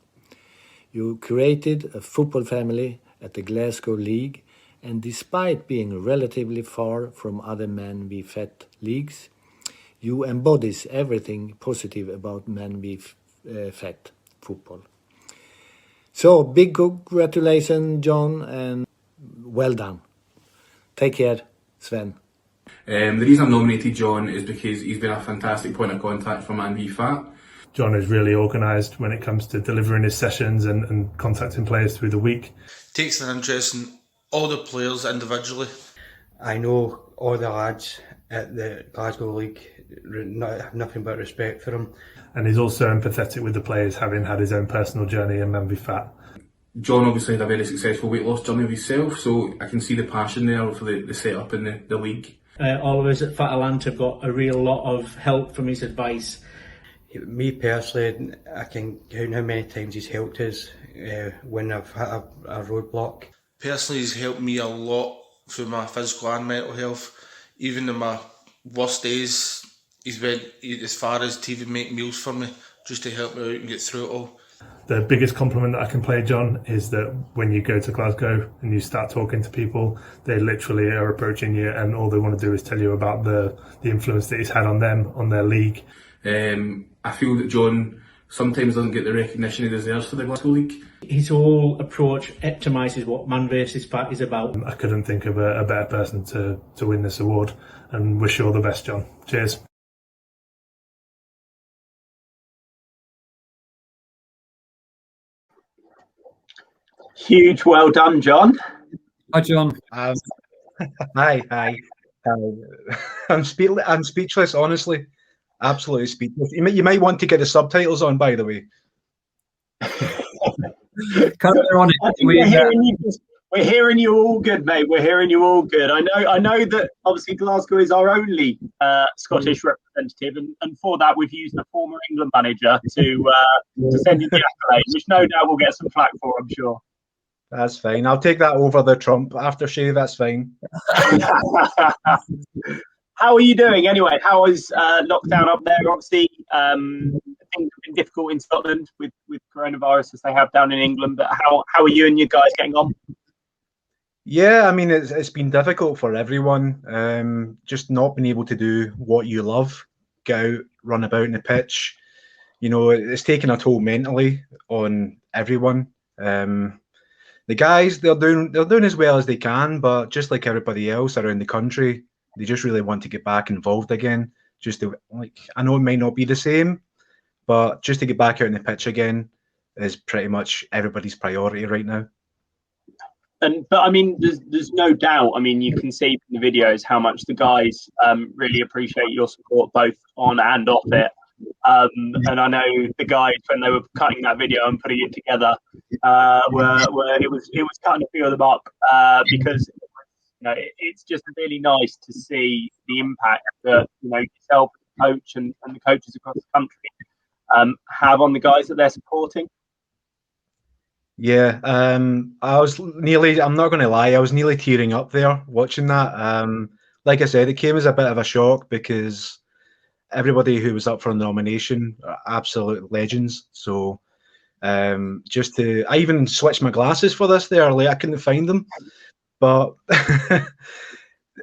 You created a football family at the Glasgow League, and despite being relatively far from other Manby Fat leagues, you embodies everything positive about Manby Fat football. So, big congratulations, John, and well done. Take care, Sven. The reason I nominated John is because he's been a fantastic point of contact for Manby Fat. John is really organised when it comes to delivering his sessions and contacting players through the week. Takes an interest in all the players individually. I know all the lads at the Glasgow League, have nothing but respect for him. And he's also empathetic with the players, having had his own personal journey in Manby Fat. John obviously had a very successful weight loss journey himself, so I can see the passion there for the setup in the league. All of us at Fatterland got a real lot of help from his advice. Me personally, I can count how many times he's helped us when I've hit a roadblock. Personally, he's helped me a lot through my physical and mental health. Even in my worst days, he's went as far as to even make meals for me, just to help me out and get through it all. The biggest compliment that I can pay John is that when you go to Glasgow and you start talking to people, they literally are approaching you and all they want to do is tell you about the influence that he's had on them, on their league. I feel that John sometimes doesn't get the recognition he deserves for the Glasgow League. His whole approach epitomises what Man vs Fat is about. I couldn't think of a better person to win this award, and wish you all the best, John. Cheers. Huge well done, John. Hi, John. Hi. I'm speechless, honestly. Absolutely speechless. You might want to get the subtitles on, by the way. We're hearing you all good, mate. We're hearing you all good. I know that obviously Glasgow is our only Scottish representative, and for that we've used the former England manager to send you the accolade, which no doubt we'll get some flack for, I'm sure. That's fine. I'll take that over the Trump aftershave. That's fine. How are you doing anyway? How is lockdown up there? Obviously, things have been difficult in Scotland with coronavirus as they have down in England. But how are you and your guys getting on? Yeah, I mean, it's been difficult for everyone. Just not being able to do what you love, get out, run about in the pitch. You know, it's taken a toll mentally on everyone. The guys, they're doing as well as they can, but just like everybody else around the country, they just really want to get back involved again. Just to, like, I know it might not be the same, but just to get back out in the pitch again is pretty much everybody's priority right now. But I mean, there's no doubt. I mean, you can see from the videos how much the guys really appreciate your support both on and off it. And I know the guys, when they were cutting that video and putting it together, were it was cutting a few of them up because it's just really nice to see the impact that yourself, the coach, and the coaches across the country have on the guys that they're supporting. Yeah, I was nearly, I'm not going to lie, I was nearly tearing up there watching that. Like I said, it came as a bit of a shock because everybody who was up for a nomination are absolute legends. So I even switched my glasses for this there, like I couldn't find them. But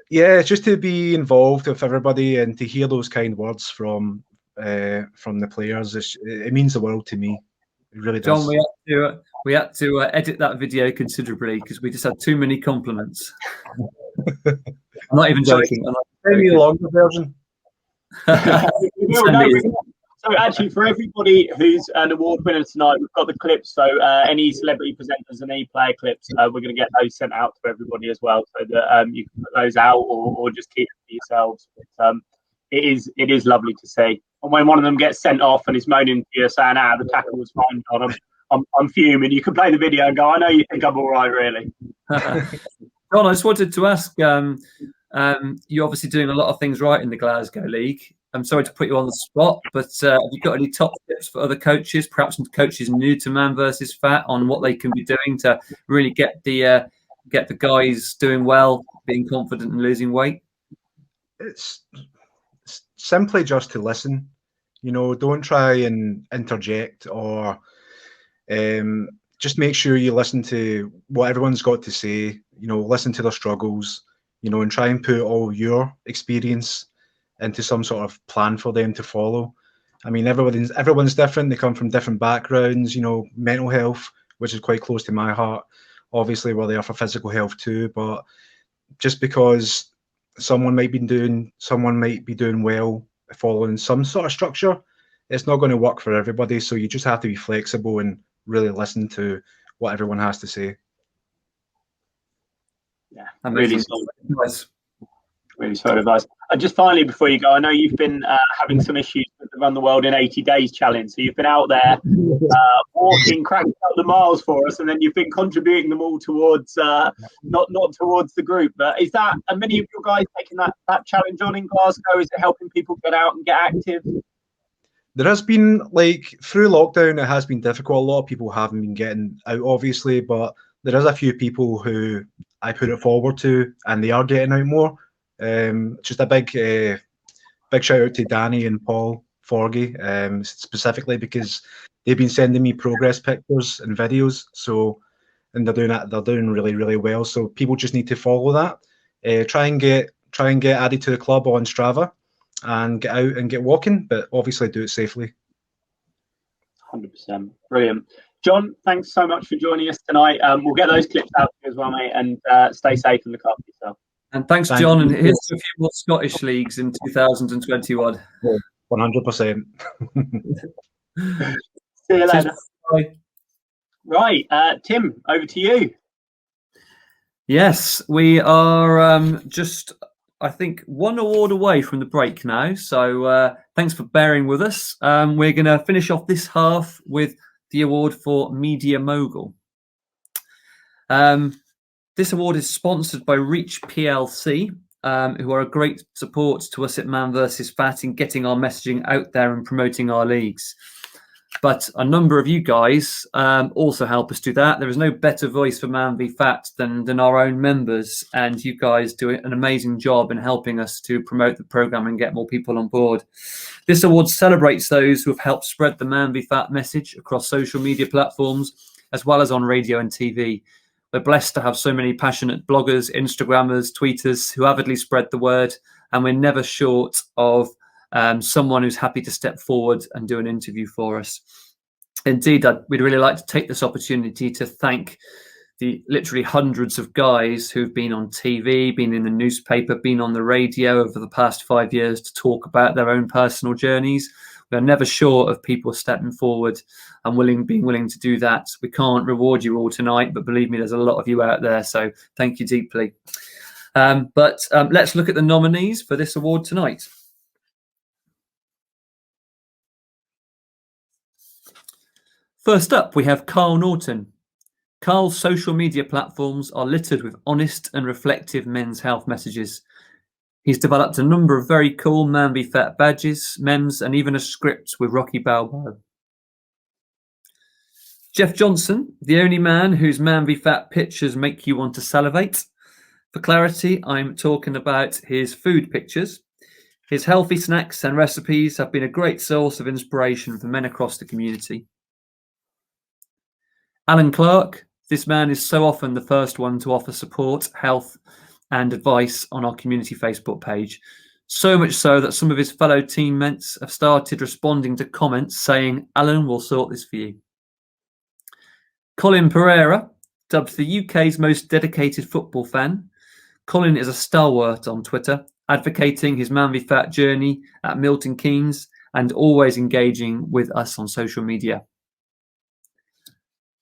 yeah, just to be involved with everybody and to hear those kind words from the players, it means the world to me. It really does. John, we had to edit that video considerably because we just had too many compliments. I'm not even joking. Send me the longer version. So actually, for everybody who's an award winner tonight, we've got the clips. So any celebrity presenters and any player clips, we're going to get those sent out to everybody as well, so that you can put those out or just keep them for yourselves. But, it is lovely to see. And when one of them gets sent off and is moaning to you saying, the tackle was fine, John, I'm fuming. You can play the video and go, I know you think I'm all right, really. John, I just wanted to ask, you're obviously doing a lot of things right in the Glasgow League. I'm sorry to put you on the spot, but have you got any top tips for other coaches, perhaps coaches new to Man vs Fat, on what they can be doing to really get the guys doing well, being confident and losing weight? It's simply just to listen. Don't try and interject or just make sure you listen to what everyone's got to say. Listen to their struggles, and try and put all your experience into some sort of plan for them to follow. I mean, everyone's different. They come from different backgrounds, mental health, which is quite close to my heart. Obviously, we're there for physical health too, but just because someone might be doing well following some sort of structure, it's not going to work for everybody. So you just have to be flexible and really listen to what everyone has to say. Yeah, really solid advice. Really solid advice. And just finally, before you go, I know you've been having some issues with Run the World in 80 Days challenge. So you've been out there walking, cracking up the miles for us, and then you've been contributing them all towards not towards the group. But is that, are many of your guys taking that challenge on in Glasgow? Is it helping people get out and get active? There has been, like, through lockdown, it has been difficult. A lot of people haven't been getting out, obviously, but there is a few people who I put it forward to, and they are getting out more. Just a big shout out to Danny and Paul Forgy, specifically because they've been sending me progress pictures and videos. So, and they're doing really, really well. So people just need to follow that. Try and get added to the club on Strava, and get out and get walking, but obviously do it safely. 100%. Brilliant. John, thanks so much for joining us tonight. We'll get those clips out to you as well, mate, and stay safe and look after yourself. And thanks, John. And here's to a few more Scottish leagues in 2021. 100%. See you later. Bye. Right, Tim, over to you. Yes, we are just, I think, one award away from the break now. So thanks for bearing with us. We're going to finish off this half with the award for Media Mogul. This award is sponsored by Reach PLC, who are a great support to us at Man vs. Fat in getting our messaging out there and promoting our leagues. But a number of you guys also help us do that. There is no better voice for Man v Fat than our own members, and you guys do an amazing job in helping us to promote the programme and get more people on board. This award celebrates those who have helped spread the Man v Fat message across social media platforms, as well as on radio and TV. We're blessed to have so many passionate bloggers, Instagrammers, tweeters who avidly spread the word, and we're never short of someone who's happy to step forward and do an interview for us. Indeed, we'd really like to take this opportunity to thank the literally hundreds of guys who've been on TV, been in the newspaper, been on the radio over the past 5 years to talk about their own personal journeys. We're never short of people stepping forward and being willing to do that. We can't reward you all tonight, but believe me, there's a lot of you out there, so thank you deeply. But let's look at the nominees for this award tonight. First up, we have Carl Norton. Carl's social media platforms are littered with honest and reflective men's health messages. He's developed a number of very cool Man v Fat badges, memes, and even a script with Rocky Balboa. Jeff Johnson, the only man whose Man v Fat pictures make you want to salivate. For clarity, I'm talking about his food pictures. His healthy snacks and recipes have been a great source of inspiration for men across the community. Alan Clark, this man is so often the first one to offer support, health and advice on our community Facebook page. So much so that some of his fellow teammates have started responding to comments saying, Alan will sort this for you. Colin Pereira, dubbed the UK's most dedicated football fan. Colin is a stalwart on Twitter, advocating his Man v Fat journey at Milton Keynes and always engaging with us on social media.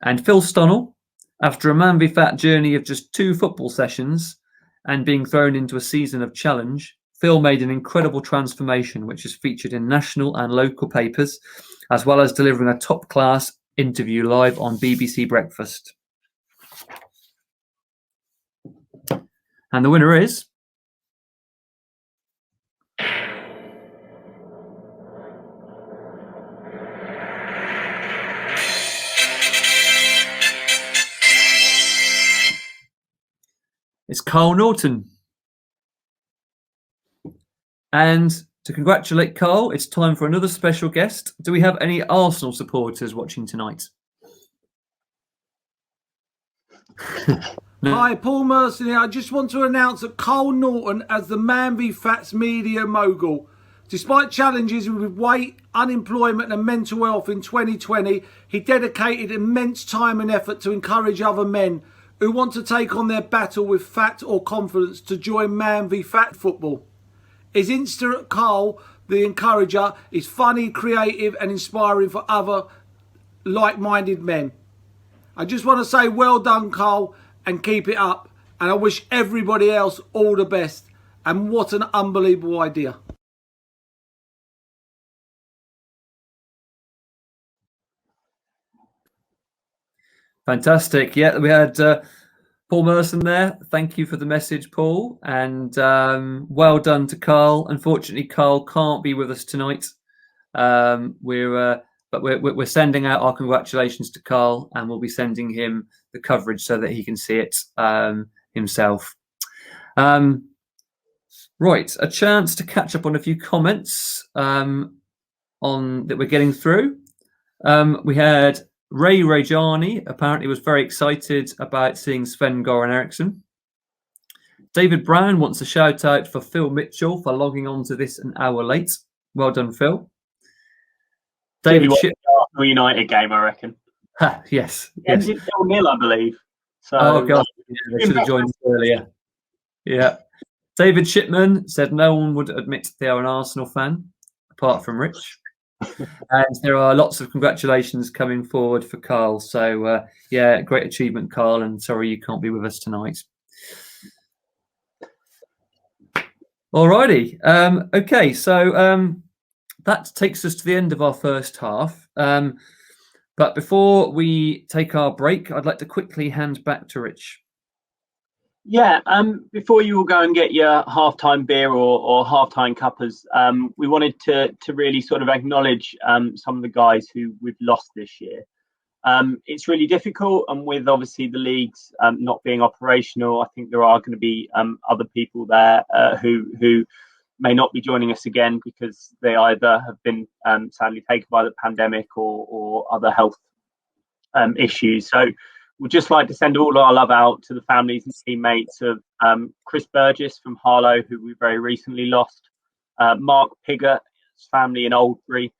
And Phil Stunnell, after a Man v Fat journey of just 2 football sessions and being thrown into a season of challenge, Phil made an incredible transformation which is featured in national and local papers, as well as delivering a top-class interview live on BBC Breakfast. And the winner is... it's Carl Norton. And to congratulate Carl, it's time for another special guest. Do we have any Arsenal supporters watching tonight? No. Hi, Paul Merson here. I just want to announce that Carl Norton as the Man v Fat's media mogul. Despite challenges with weight, unemployment and mental health in 2020, he dedicated immense time and effort to encourage other men who want to take on their battle with fat or confidence to join Man v Fat football. His Insta at Carl, the encourager, is funny, creative and inspiring for other like-minded men. I just want to say well done, Carl, and keep it up. And I wish everybody else all the best. And what an unbelievable idea. Fantastic. Yeah, we had Paul Merson there. Thank you for the message, Paul, and well done to Carl. Unfortunately, Carl can't be with us tonight. We're sending out our congratulations to Carl, and we'll be sending him the coverage so that he can see it himself. Right, a chance to catch up on a few comments on that we're getting through. We had Ray Rajani apparently was very excited about seeing Sven-Goran Eriksson. David Brown wants a shout out for Phil Mitchell for logging on to this an hour late. Well done, Phil. David Arsenal United game, I reckon. Yes. Ended 0-0, I believe. So, oh God, yeah, they should have joined earlier. Yeah. David Shipman said no one would admit they are an Arsenal fan, apart from Rich. And there are lots of congratulations coming forward for Carl. So, yeah, great achievement, Carl, and sorry you can't be with us tonight. Alrighty. Okay, so that takes us to the end of our first half. But before we take our break, I'd like to quickly hand back to Rich. Yeah, before you all go and get your halftime beer or halftime cuppers, we wanted to really sort of acknowledge some of the guys who we've lost this year. It's really difficult, and with obviously the leagues not being operational, I think there are going to be other people there who may not be joining us again because they either have been sadly taken by the pandemic or other health issues. So we'd just like to send all our love out to the families and teammates of Chris Burgess from Harlow, who we very recently lost, Mark Piggott's family in Oldbury,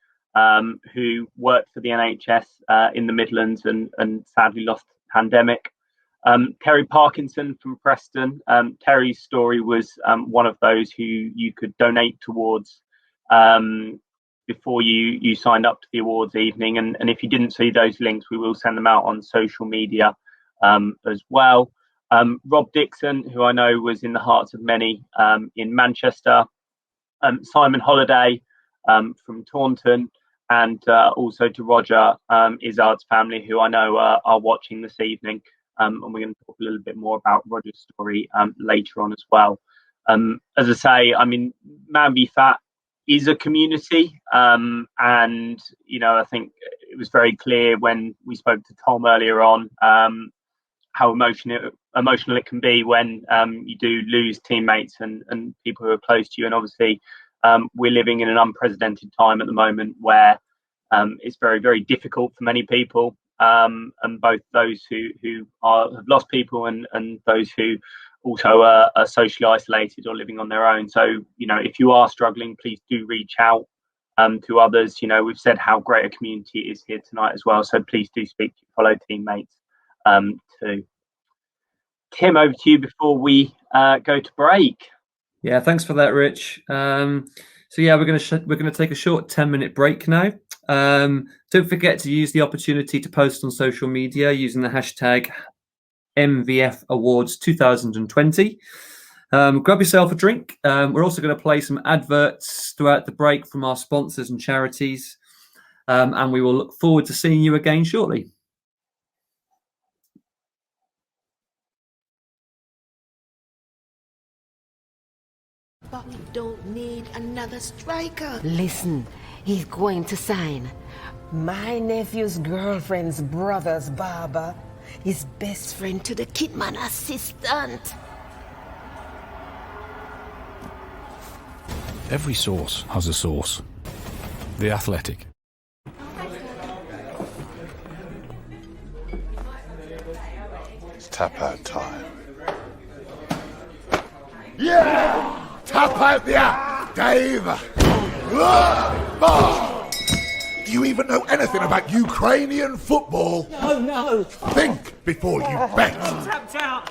who worked for the NHS in the Midlands and sadly lost to the pandemic. Terry Parkinson from Preston. Terry's story was one of those who you could donate towards before you signed up to the awards evening. And if you didn't see those links, we will send them out on social media as well. Rob Dixon, who I know was in the hearts of many in Manchester. Simon Holliday from Taunton. And also to Roger Izzard's family, who I know are watching this evening. And we're going to talk a little bit more about Roger's story later on as well. As I say, I mean, Man v Fat is a community. And, you know, I think it was very clear when we spoke to Tom earlier on how emotional it can be when you do lose teammates and people who are close to you. And obviously, we're living in an unprecedented time at the moment where it's very, very difficult for many people. And both those who have lost people and those who also are socially isolated or living on their own. So, you know, if you are struggling, please do reach out to others. You know, we've said how great a community is here tonight as well. So please do speak to your fellow teammates too. Tim, over to you before we go to break. Yeah, thanks for that, Rich. So yeah, we're going to take a short 10-minute break now. Don't forget to use the opportunity to post on social media using the hashtag MVF Awards 2020. Grab yourself a drink. We're also going to play some adverts throughout the break from our sponsors and charities. And we will look forward to seeing you again shortly. But we don't need another striker. Listen, he's going to sign my nephew's girlfriend's brother's barber, his best friend to the Kidman assistant. Every source has a source. The Athletic. It's tap out time. Yeah! Tap out there, Dave! Do you even know anything about Ukrainian football? No. Think before you bet. I'm tapped out.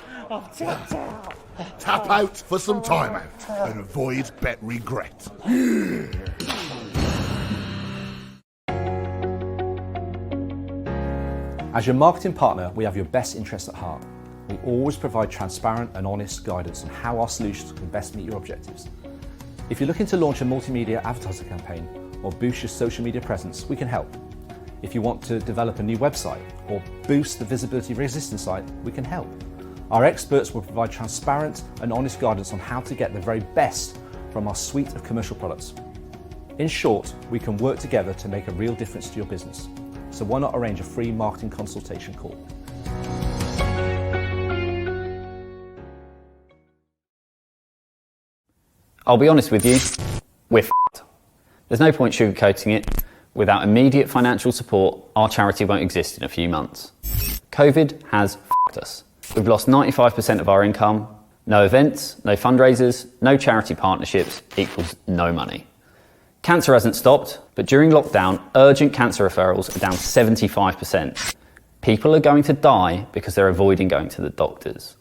Tap out for some time out and avoid bet regret. As your marketing partner, we have your best interests at heart. We always provide transparent and honest guidance on how our solutions can best meet your objectives. If you're looking to launch a multimedia advertising campaign or boost your social media presence, we can help. If you want to develop a new website or boost the visibility of your existing site, we can help. Our experts will provide transparent and honest guidance on how to get the very best from our suite of commercial products. In short, we can work together to make a real difference to your business. So why not arrange a free marketing consultation call? I'll be honest with you, we're f***ed. There's no point sugarcoating it. Without immediate financial support, our charity won't exist in a few months. COVID has f***ed us. We've lost 95% of our income. No events, no fundraisers, no charity partnerships equals no money. Cancer hasn't stopped, but during lockdown, urgent cancer referrals are down 75%. People are going to die because they're avoiding going to the doctors.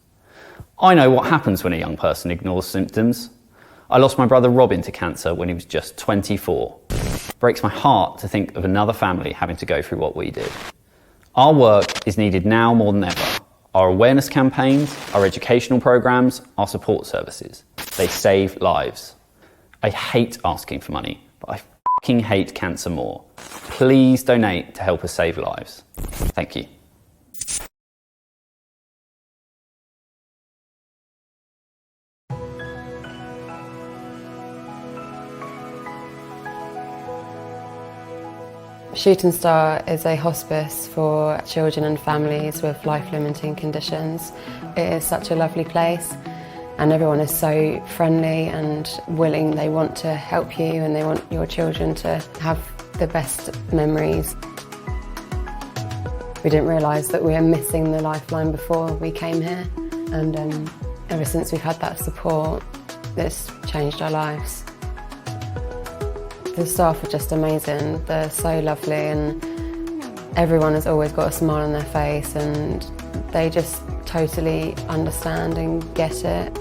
I know what happens when a young person ignores symptoms. I lost my brother Robin to cancer when he was just 24. Breaks my heart to think of another family having to go through what we did. Our work is needed now more than ever. Our awareness campaigns, our educational programs, our support services. They save lives. I hate asking for money, but I fucking hate cancer more. Please donate to help us save lives. Thank you. Shooting Star is a hospice for children and families with life-limiting conditions. It is such a lovely place and everyone is so friendly and willing. They want to help you and they want your children to have the best memories. We didn't realise that we were missing the lifeline before we came here, and ever since we've had that support, it's changed our lives. The staff are just amazing. They're so lovely and everyone has always got a smile on their face and they just totally understand and get it.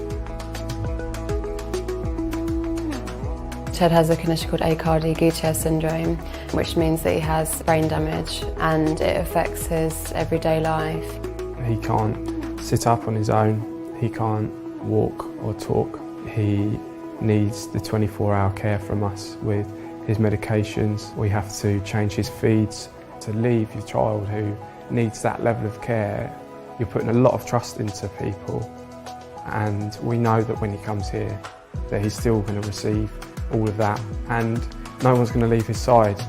Ted has a condition called Aicardi-Goutieres syndrome, which means that he has brain damage and it affects his everyday life. He can't sit up on his own, he can't walk or talk. He needs the 24-hour care from us with his medications. We have to change his feeds. To leave your child who needs that level of care, you're putting a lot of trust into people, and we know that when he comes here that he's still going to receive all of that and no one's going to leave his side.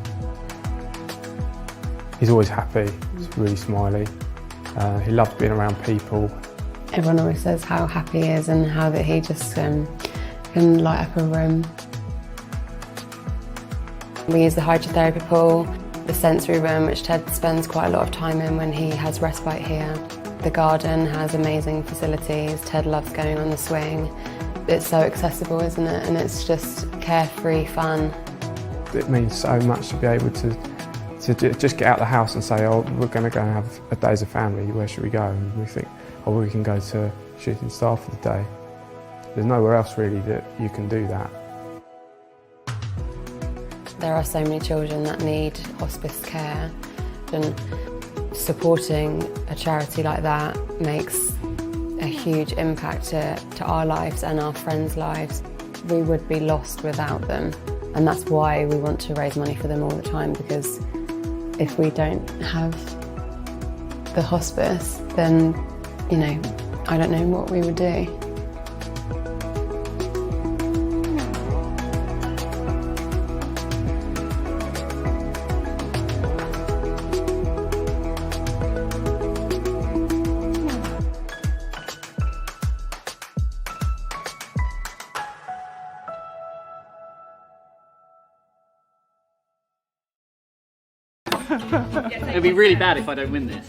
He's always happy, he's really smiley, he loves being around people. Everyone always says how happy he is and how that he just can light up a room. We use the hydrotherapy pool, the sensory room, which Ted spends quite a lot of time in when he has respite here. The garden has amazing facilities. Ted loves going on the swing. It's so accessible, isn't it? And it's just carefree fun. It means so much to be able to just get out of the house and say, oh, we're going to go and have a day as a family, where should we go? And we think, oh, we can go to Shooting Star for the day. There's nowhere else really that you can do that. There are so many children that need hospice care, and supporting a charity like that makes a huge impact to our lives and our friends' lives. We would be lost without them, and that's why we want to raise money for them all the time, because if we don't have the hospice, then, you know, I don't know what we would do. It'll be really bad if I don't win this.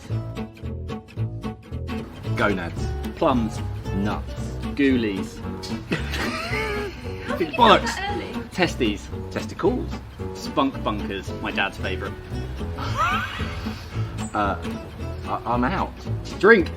Gonads. Plums. Nuts. Ghoulies. Bollocks. Testes. Testicles. Spunk bunkers. My dad's favourite. I'm out. Drink.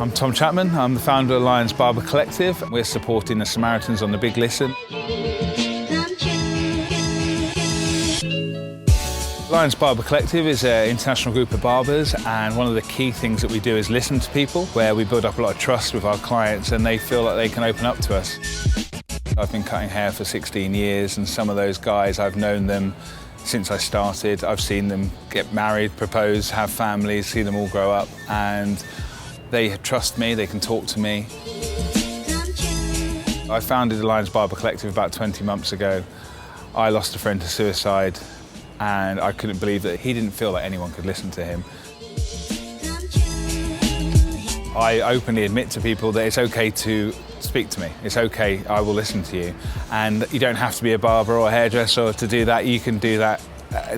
I'm Tom Chapman. I'm the founder of Lions Barber Collective. We're supporting the Samaritans on the Big Listen. Lions Barber Collective is an international group of barbers, and one of the key things that we do is listen to people, where we build up a lot of trust with our clients and they feel like they can open up to us. I've been cutting hair for 16 years, and some of those guys, I've known them since I started. I've seen them get married, propose, have families, see them all grow up, and they trust me, they can talk to me. I founded the Lions Barber Collective about 20 months ago. I lost a friend to suicide, and I couldn't believe that he didn't feel like anyone could listen to him. I openly admit to people that it's okay to speak to me. It's okay, I will listen to you. And you don't have to be a barber or a hairdresser to do that. You can do that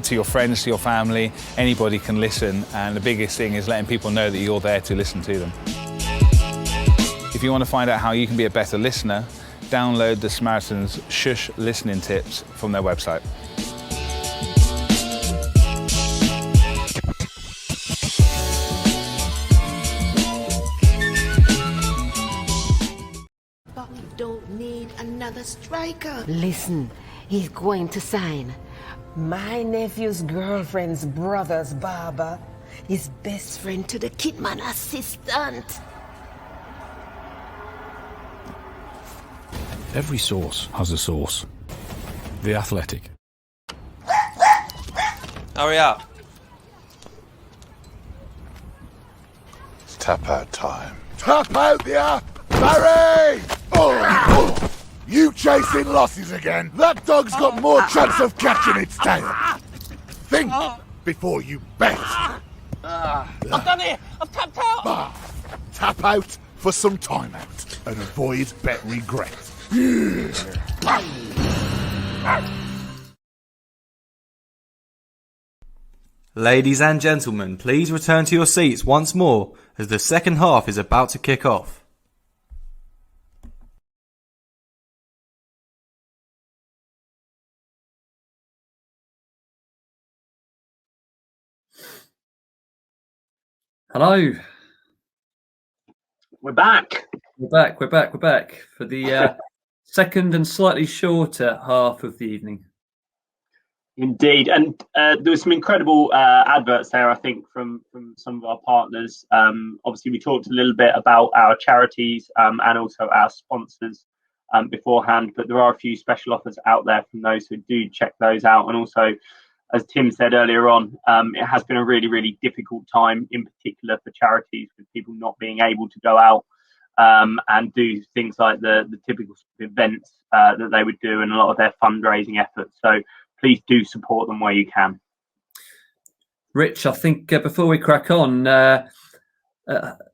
to your friends, to your family. Anybody can listen, and the biggest thing is letting people know that you're there to listen to them. If you want to find out how you can be a better listener, download the Samaritans Shush listening tips from their website. But we don't need another striker. Listen, he's going to sign my nephew's girlfriend's brother's barber, his best friend to the kitman assistant. Every source has a source. The Athletic. Hurry up. It's tap out time. Tap out the app, Barry! Oh. You chasing losses again? That dog's got more chance of catching its tail. Think before you bet. I've done it! I've tapped out! Tap out for some time out and avoid bet regret. Ladies and gentlemen, please return to your seats once more as the second half is about to kick off. Hello. We're back. We're back for the second and slightly shorter half of the evening. Indeed, and there was some incredible adverts there, I think, from some of our partners. Obviously, we talked a little bit about our charities and also our sponsors beforehand, but there are a few special offers out there from those who do check those out. And also, as Tim said earlier on, it has been a really, really difficult time, in particular for charities, with people not being able to go out and do things like the typical events that they would do, and a lot of their fundraising efforts. So please do support them where you can. Rich, I think before we crack on,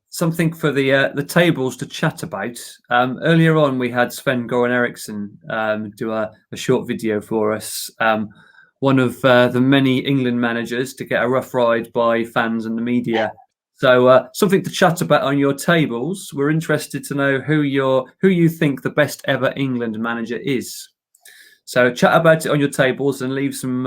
something for the tables to chat about. Earlier on, we had Sven-Goran Eriksson do a short video for us. One of the many England managers to get a rough ride by fans and the media. So something to chat about on your tables. We're interested to know who you think the best ever England manager is. So chat about it on your tables and leave some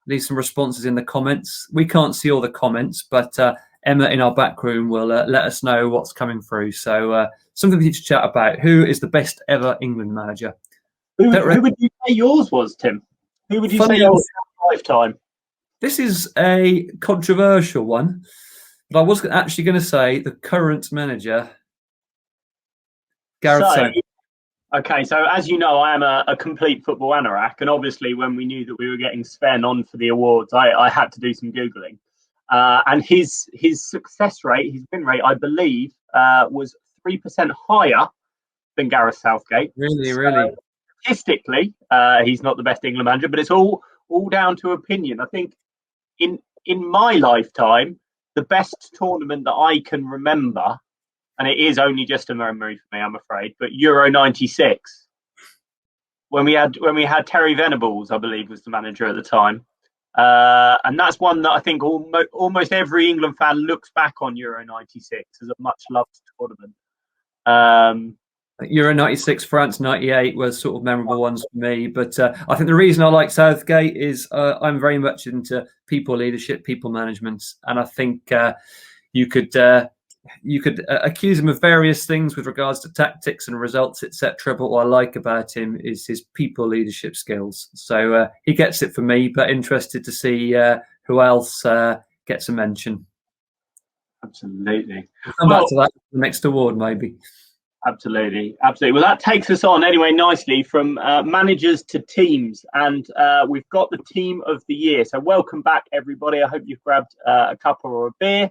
responses in the comments. We can't see all the comments, but Emma in our back room will let us know what's coming through. So something for you to chat about. Who is the best ever England manager? Who would you say yours was, Tim? Who would you say yours was in your lifetime? This is a controversial one, but I was actually going to say the current manager, Gareth Southgate. Okay, so as you know, I am a complete football anorak, and obviously when we knew that we were getting Sven on for the awards, I had to do some Googling. And his success rate, his win rate, I believe, was 3% higher than Gareth Southgate. Really? Statistically, he's not the best England manager, but it's all down to opinion. I think in my lifetime, the best tournament that I can remember, and it is only just a memory for me, I'm afraid, but Euro '96, when we had Terry Venables, I believe, was the manager at the time, and that's one that I think almost every England fan looks back on Euro '96 as a much loved tournament. Euro '96, France '98 was sort of memorable ones for me. But I think the reason I like Southgate is I'm very much into people leadership, people management, and I think you could you could accuse him of various things with regards to tactics and results, etc. But what I like about him is his people leadership skills. So he gets it for me, but interested to see who else gets a mention. Absolutely. We'll come back to that in the next award, maybe. Absolutely. Well, that takes us on anyway nicely from managers to teams, and we've got the team of the year. So welcome back, everybody. I hope you've grabbed a cuppa or a beer.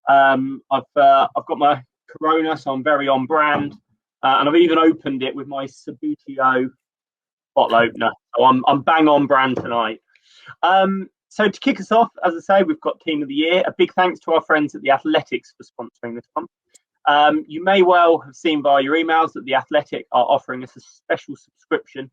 I've got my Corona, so I'm very on brand, and I've even opened it with my Sabutio bottle opener. So I'm bang on brand tonight. So to kick us off, as I say, we've got team of the year. A big thanks to our friends at The Athletics for sponsoring this one. You may well have seen via your emails that The Athletic are offering us a special subscription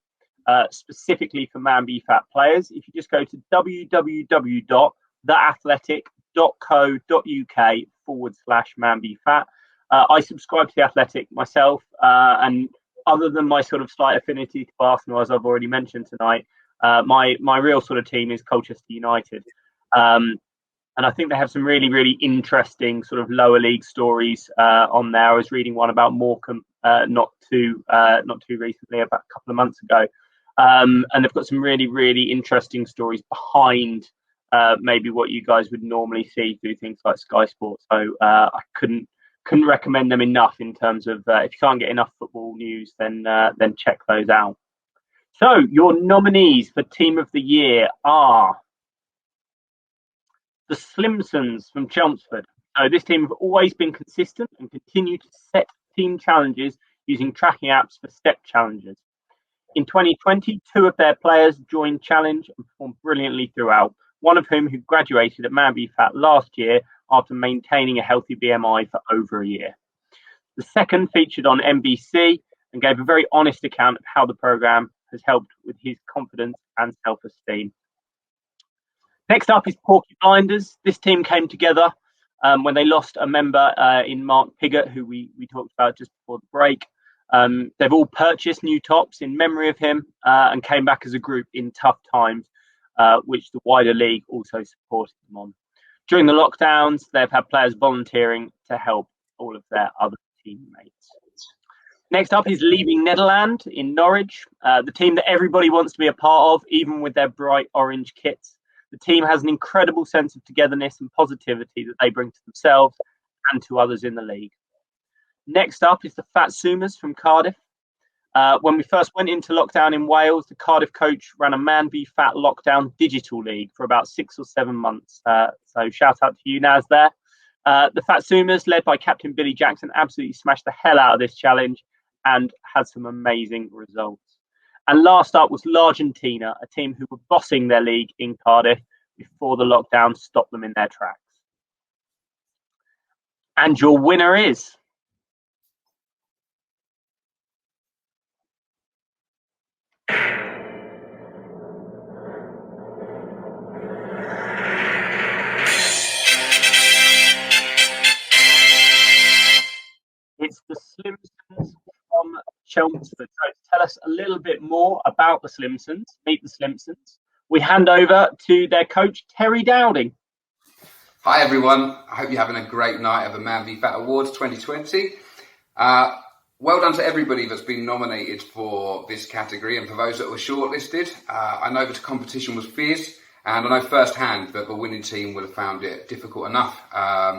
specifically for Man v Fat players. If you just go to www.theathletic.co.uk/Man v Fat. I subscribe to The Athletic myself, and other than my sort of slight affinity to Arsenal, as I've already mentioned tonight, my real sort of team is Colchester United. And I think they have some really, really interesting sort of lower league stories on there. I was reading one about Morecambe not too recently, about a couple of months ago. And they've got some really, really interesting stories behind maybe what you guys would normally see through things like Sky Sports. So I couldn't recommend them enough in terms of if you can't get enough football news, then check those out. So your nominees for Team of the Year are the Slimsons from Chelmsford. So this team have always been consistent and continue to set team challenges using tracking apps for step challenges. In 2020, 2 of their players joined challenge and performed brilliantly throughout, one of whom who graduated at Man v Fat last year after maintaining a healthy BMI for over a year. The second featured on NBC and gave a very honest account of how the programme has helped with his confidence and self-esteem. Next up is Porky Blinders. This team came together when they lost a member in Mark Piggott, who we talked about just before the break. They've all purchased new tops in memory of him and came back as a group in tough times, which the wider league also supported them on. During the lockdowns, they've had players volunteering to help all of their other teammates. Next up is Leaving Nederland in Norwich, the team that everybody wants to be a part of, even with their bright orange kits. The team has an incredible sense of togetherness and positivity that they bring to themselves and to others in the league. Next up is the Fat Sumas from Cardiff. When we first went into lockdown in Wales, the Cardiff coach ran a Man v Fat lockdown digital league for about 6 or 7 months. So shout out to you, Naz, there. The Fat Sumas, led by Captain Billy Jackson, absolutely smashed the hell out of this challenge and had some amazing results. And last up was L'Argentina, a team who were bossing their league in Cardiff before the lockdown stopped them in their tracks. And your winner is... It's the Slimsons from Chelmsford. So to tell us a little bit more about the Slimsons, meet the Slimsons, we hand over to their coach, Terry Dowding. Hi everyone, I hope you're having a great night of the Man v Fat Awards 2020. Well done to everybody that's been nominated for this category, and for those that were shortlisted. I know the competition was fierce, and I know firsthand that the winning team would have found it difficult enough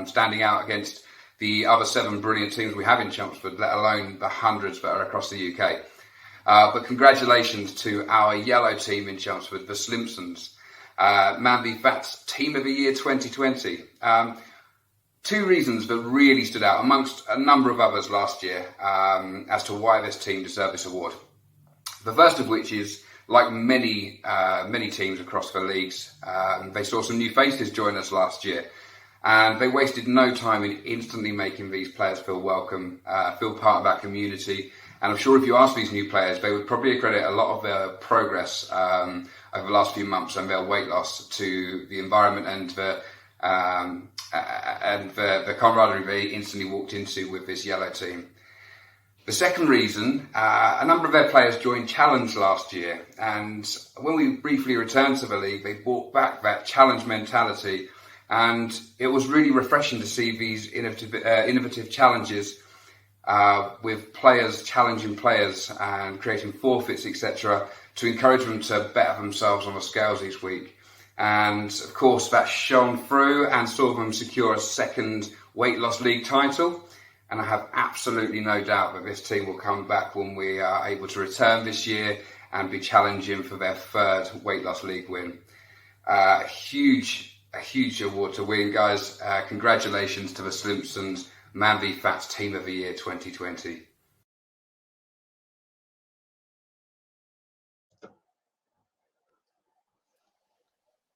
standing out against the other 7 brilliant teams we have in Chelmsford, let alone the hundreds that are across the UK. But congratulations to our yellow team in Chelmsford, the Slimsons, Man v Fat's Team of the Year 2020. 2 reasons that really stood out amongst a number of others last year as to why this team deserved this award. The first of which is, like many teams across the leagues, they saw some new faces join us last year. And they wasted no time in instantly making these players feel welcome, feel part of our community. And I'm sure if you ask these new players, they would probably accredit a lot of their progress over the last few months and their weight loss to the environment and the camaraderie they instantly walked into with this yellow team. The second reason, a number of their players joined Challenge last year. And when we briefly returned to the league, they brought back that challenge mentality And it was really refreshing to see these innovative challenges with players challenging players and creating forfeits, etc., to encourage them to better themselves on the scales each week. And of course, that shone through and saw them secure a second weight loss league title. And I have absolutely no doubt that this team will come back when we are able to return this year and be challenging for their third weight loss league win. A huge award to win, guys. Congratulations to the Simpsons Man v Fats Team of the Year 2020.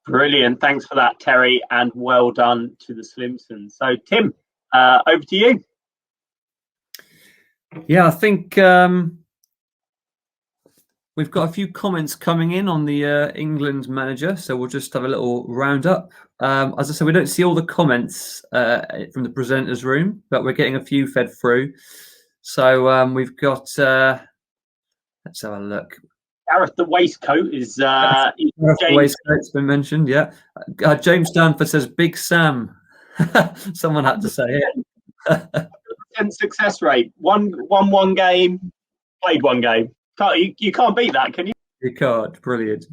Brilliant. Thanks for that, Terry, and well done to the Slimsons. So, Tim, over to you. Yeah, I think we've got a few comments coming in on the England manager, so we'll just have a little roundup. As I said, we don't see all the comments from the presenters' room, but we're getting a few fed through. So we've got, let's have a look. Gareth the waistcoat is The waistcoat's been mentioned, yeah. James Stanford says, Big Sam. Someone had to say it. 10% success rate. Won one game, played one game. You can't beat that, can you? You can't. Brilliant.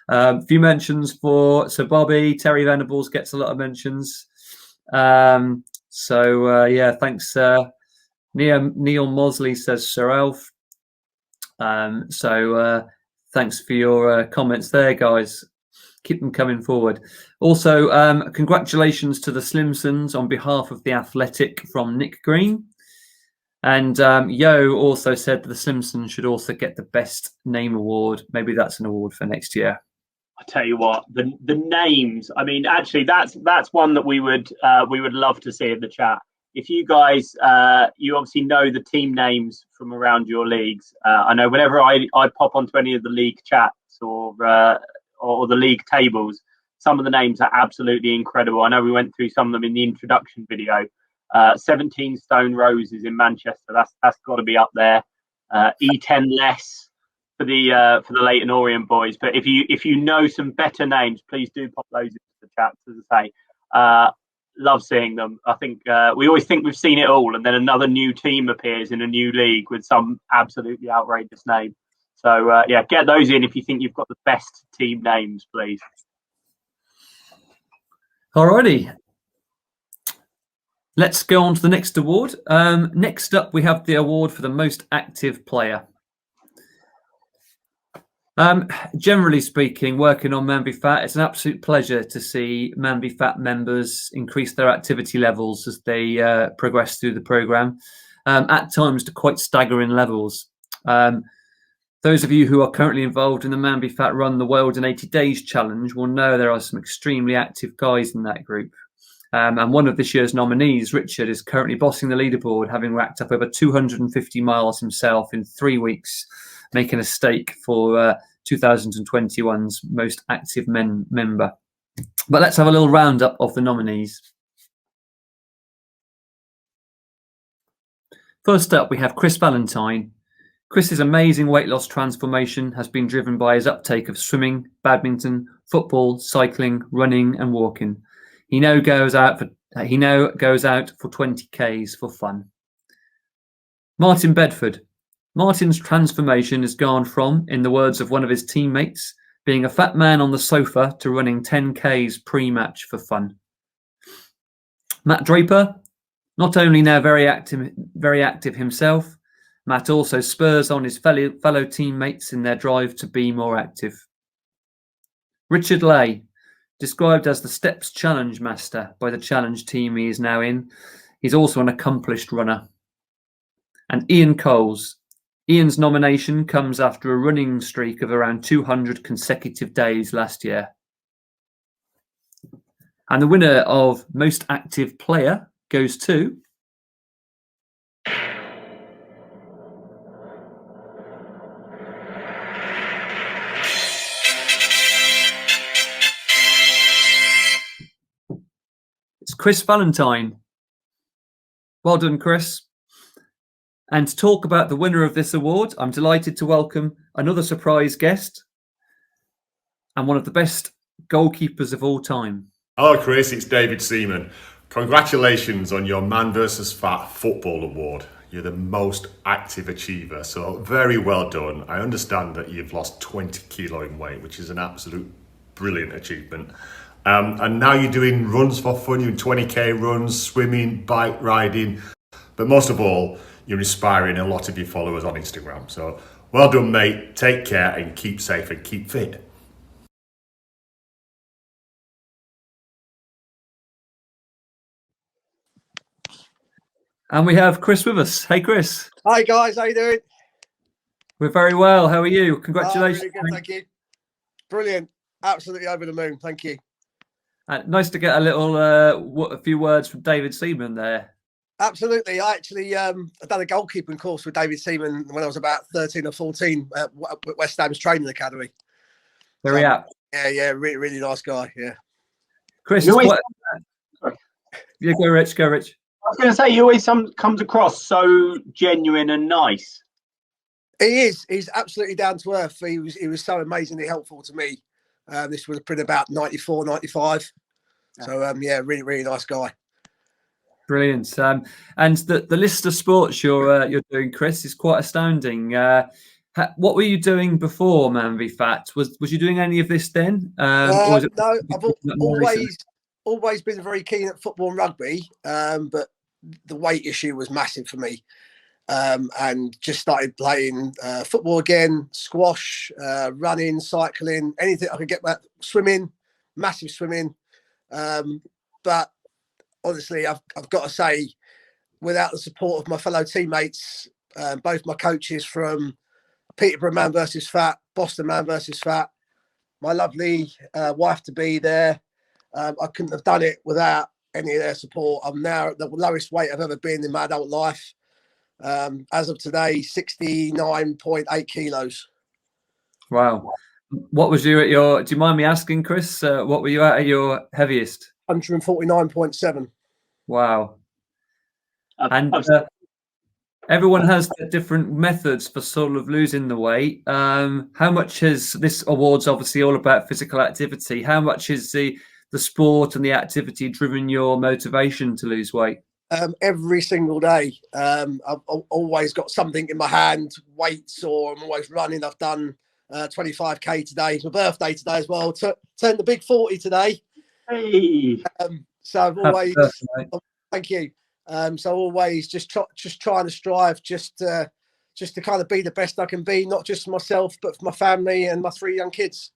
A few mentions for Bobby. Terry Venables gets a lot of mentions. Yeah, thanks. Neil Mosley says Sir Elf. Thanks for your comments there, guys. Keep them coming forward. Also, congratulations to the Slimsons on behalf of The Athletic from Nick Green. And Yo also said the Simpsons should also get the Best Name Award. Maybe that's an award for next year. I tell you what, the names. I mean, actually, that's one that we would love to see in the chat. If you guys, you obviously know the team names from around your leagues. I know whenever I pop onto any of the league chats or the league tables, some of the names are absolutely incredible. I know we went through some of them in the introduction video. 17 Stone Roses in Manchester. That's got to be up there. E10 Less for the Leyton Orient boys. But if you know some better names, please do pop those into the chat. As I say, love seeing them. I think we always think we've seen it all, and then another new team appears in a new league with some absolutely outrageous name. So yeah, get those in if you think you've got the best team names, please. Alrighty. Let's go on to the next award. Next up, we have the award for the most active player. Generally speaking, working on Man v Fat, it's an absolute pleasure to see Man v Fat members increase their activity levels as they progress through the programme, at times to quite staggering levels. Those of you who are currently involved in the Man v Fat Run the World in 80 Days challenge will know there are some extremely active guys in that group. And one of this year's nominees, Richard, is currently bossing the leaderboard, having racked up over 250 miles himself in 3 weeks, making a stake for 2021's most active member. But let's have a little roundup of the nominees. First up, we have Chris Valentine. Chris's amazing weight loss transformation has been driven by his uptake of swimming, badminton, football, cycling, running and walking. He now goes out for 20Ks for fun. Martin Bedford. Martin's transformation has gone from, in the words of one of his teammates, being a fat man on the sofa to running 10Ks pre-match for fun. Matt Draper. Not only now very active himself, Matt also spurs on his fellow teammates in their drive to be more active. Richard Lay. Described as the Steps Challenge Master by the challenge team he is now in, he's also an accomplished runner. And Ian Coles. Ian's nomination comes after a running streak of around 200 consecutive days last year. And the winner of Most Active Player goes to... It's Chris Valentine. Well done, Chris. And to talk about the winner of this award, I'm delighted to welcome another surprise guest and one of the best goalkeepers of all time. Hello, Chris. It's David Seaman. Congratulations on your Man vs. Fat Football Award. You're the most active achiever, so very well done. I understand that you've lost 20 kilo in weight, which is an absolute brilliant achievement. And now you're doing runs for fun. You're doing 20k runs, swimming, bike riding. But most of all, you're inspiring a lot of your followers on Instagram. So well done, mate. Take care and keep safe and keep fit. And we have Chris with us. Hey, Chris. Hi, guys. How you doing? We're very well. How are you? Congratulations. Really good, thank you. Brilliant. Absolutely over the moon. Thank you. Nice to get a little, a few words from David Seaman there. Absolutely. I actually I've done a goalkeeping course with David Seaman when I was about 13 or 14 at West Ham's training academy. Very apt. Yeah, really, really nice guy. Yeah. Chris, Yeah, go Rich. I was going to say, he always comes across so genuine and nice. He is. He's absolutely down to earth. He was so amazingly helpful to me. This was pretty about 94, 95. So yeah, really, really nice guy. Brilliant. And the list of sports you're doing, Chris, is quite astounding. What were you doing before Man v Fat? Was you doing any of this then? Or was it no, I've always been very keen at football and rugby, but the weight issue was massive for me. And just started playing football again, squash, running, cycling, anything I could get back, swimming, massive swimming. But honestly, I've got to say, without the support of my fellow teammates, both my coaches from Peterborough Man vs. Fat, Boston Man vs. Fat, my lovely wife to be there, I couldn't have done it without any of their support. I'm now at the lowest weight I've ever been in my adult life. As of today, 69.8 kilos. Wow. What was you at your, do you mind me asking, Chris, what were you at your heaviest? 149.7. Wow. And everyone has different methods for sort of losing the weight. How much has this award's obviously all about physical activity? How much is the sport and the activity driven your motivation to lose weight? Every single day. I've always got something in my hand, weights, or I'm always running. I've done 25k today. It's my birthday today as well. Turned the big 40 today. Hey. So I've always, thank you. So always just trying to strive just to kind of be the best I can be, not just for myself, but for my family and my 3 young kids.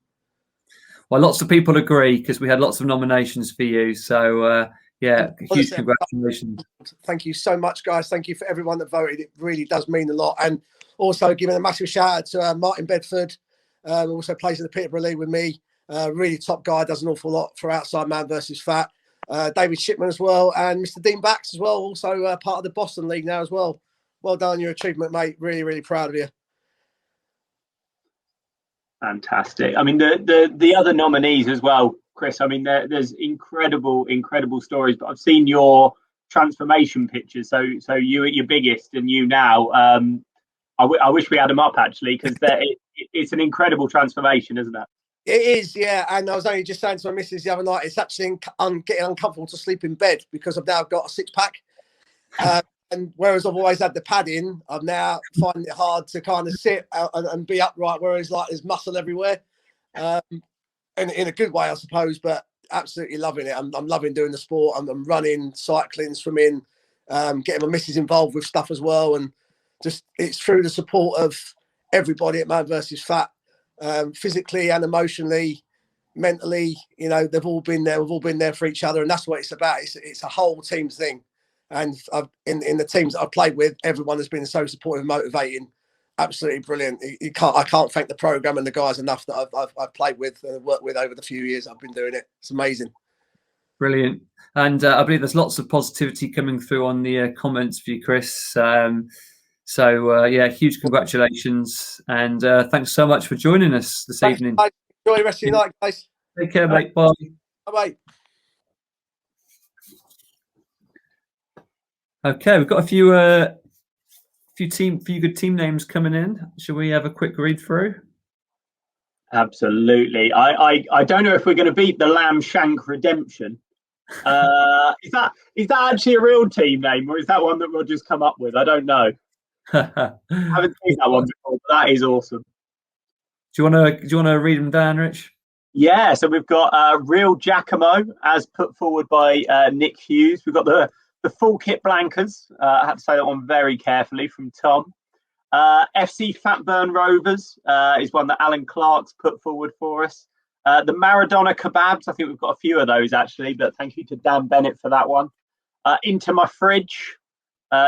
Well, lots of people agree because we had lots of nominations for you. So yeah, huge congratulations. Thank you so much, guys. Thank you for everyone that voted. It really does mean a lot. And also giving a massive shout out to Martin Bedford, who also plays in the Peterborough League with me. Really top guy, does an awful lot for outside Man vs. Fat. David Shipman as well, and Mr. Dean Bax as well, also part of the Boston League now as well. Well done on your achievement, mate. Really, really proud of you. Fantastic. I mean, the other nominees as well, Chris. I mean, there's incredible stories. But I've seen your transformation pictures. So you at your biggest and you now. I wish we had them up actually because it's an incredible transformation, isn't it? It is, yeah. And I was only just saying to my missus the other night, it's actually getting uncomfortable to sleep in bed because I've now got a 6-pack. And whereas I've always had the padding, I'm now finding it hard to kind of sit and be upright, whereas like there's muscle everywhere. In a good way, I suppose, but absolutely loving it. I'm loving doing the sport. I'm running, cycling, swimming, getting my missus involved with stuff as well. And just it's through the support of everybody at Man vs. Fat, physically and emotionally, mentally, you know, they've all been there. We've all been there for each other. And that's what it's about. It's a whole team thing. And in the teams that I've played with, everyone has been so supportive and motivating. Absolutely brilliant. I can't thank the programme and the guys enough that I've played with and worked with over the few years I've been doing it. It's amazing. Brilliant. And I believe there's lots of positivity coming through on the comments for you, Chris. So yeah, huge congratulations. And thanks so much for joining us this evening. Enjoy the rest of your night, guys. Take care, mate. Bye. Bye-bye. Okay, we've got a few good team names coming in. Shall we have a quick read through? Absolutely. I don't know if we're going to beat the Lamb Shank Redemption. Is that actually a real team name, or is that one that we'll just come up with? I don't know. I haven't seen that one before, but that is awesome. Do you want to read them down, Rich? Yeah, so we've got Real Giacomo, as put forward by Nick Hughes. We've got the full kit blankers. I have to say that one very carefully from Tom. FC Fatburn Rovers is one that Alan Clark's put forward for us. The Maradona Kebabs, I think we've got a few of those actually, but thank you to Dan Bennett for that one. Into My Fridge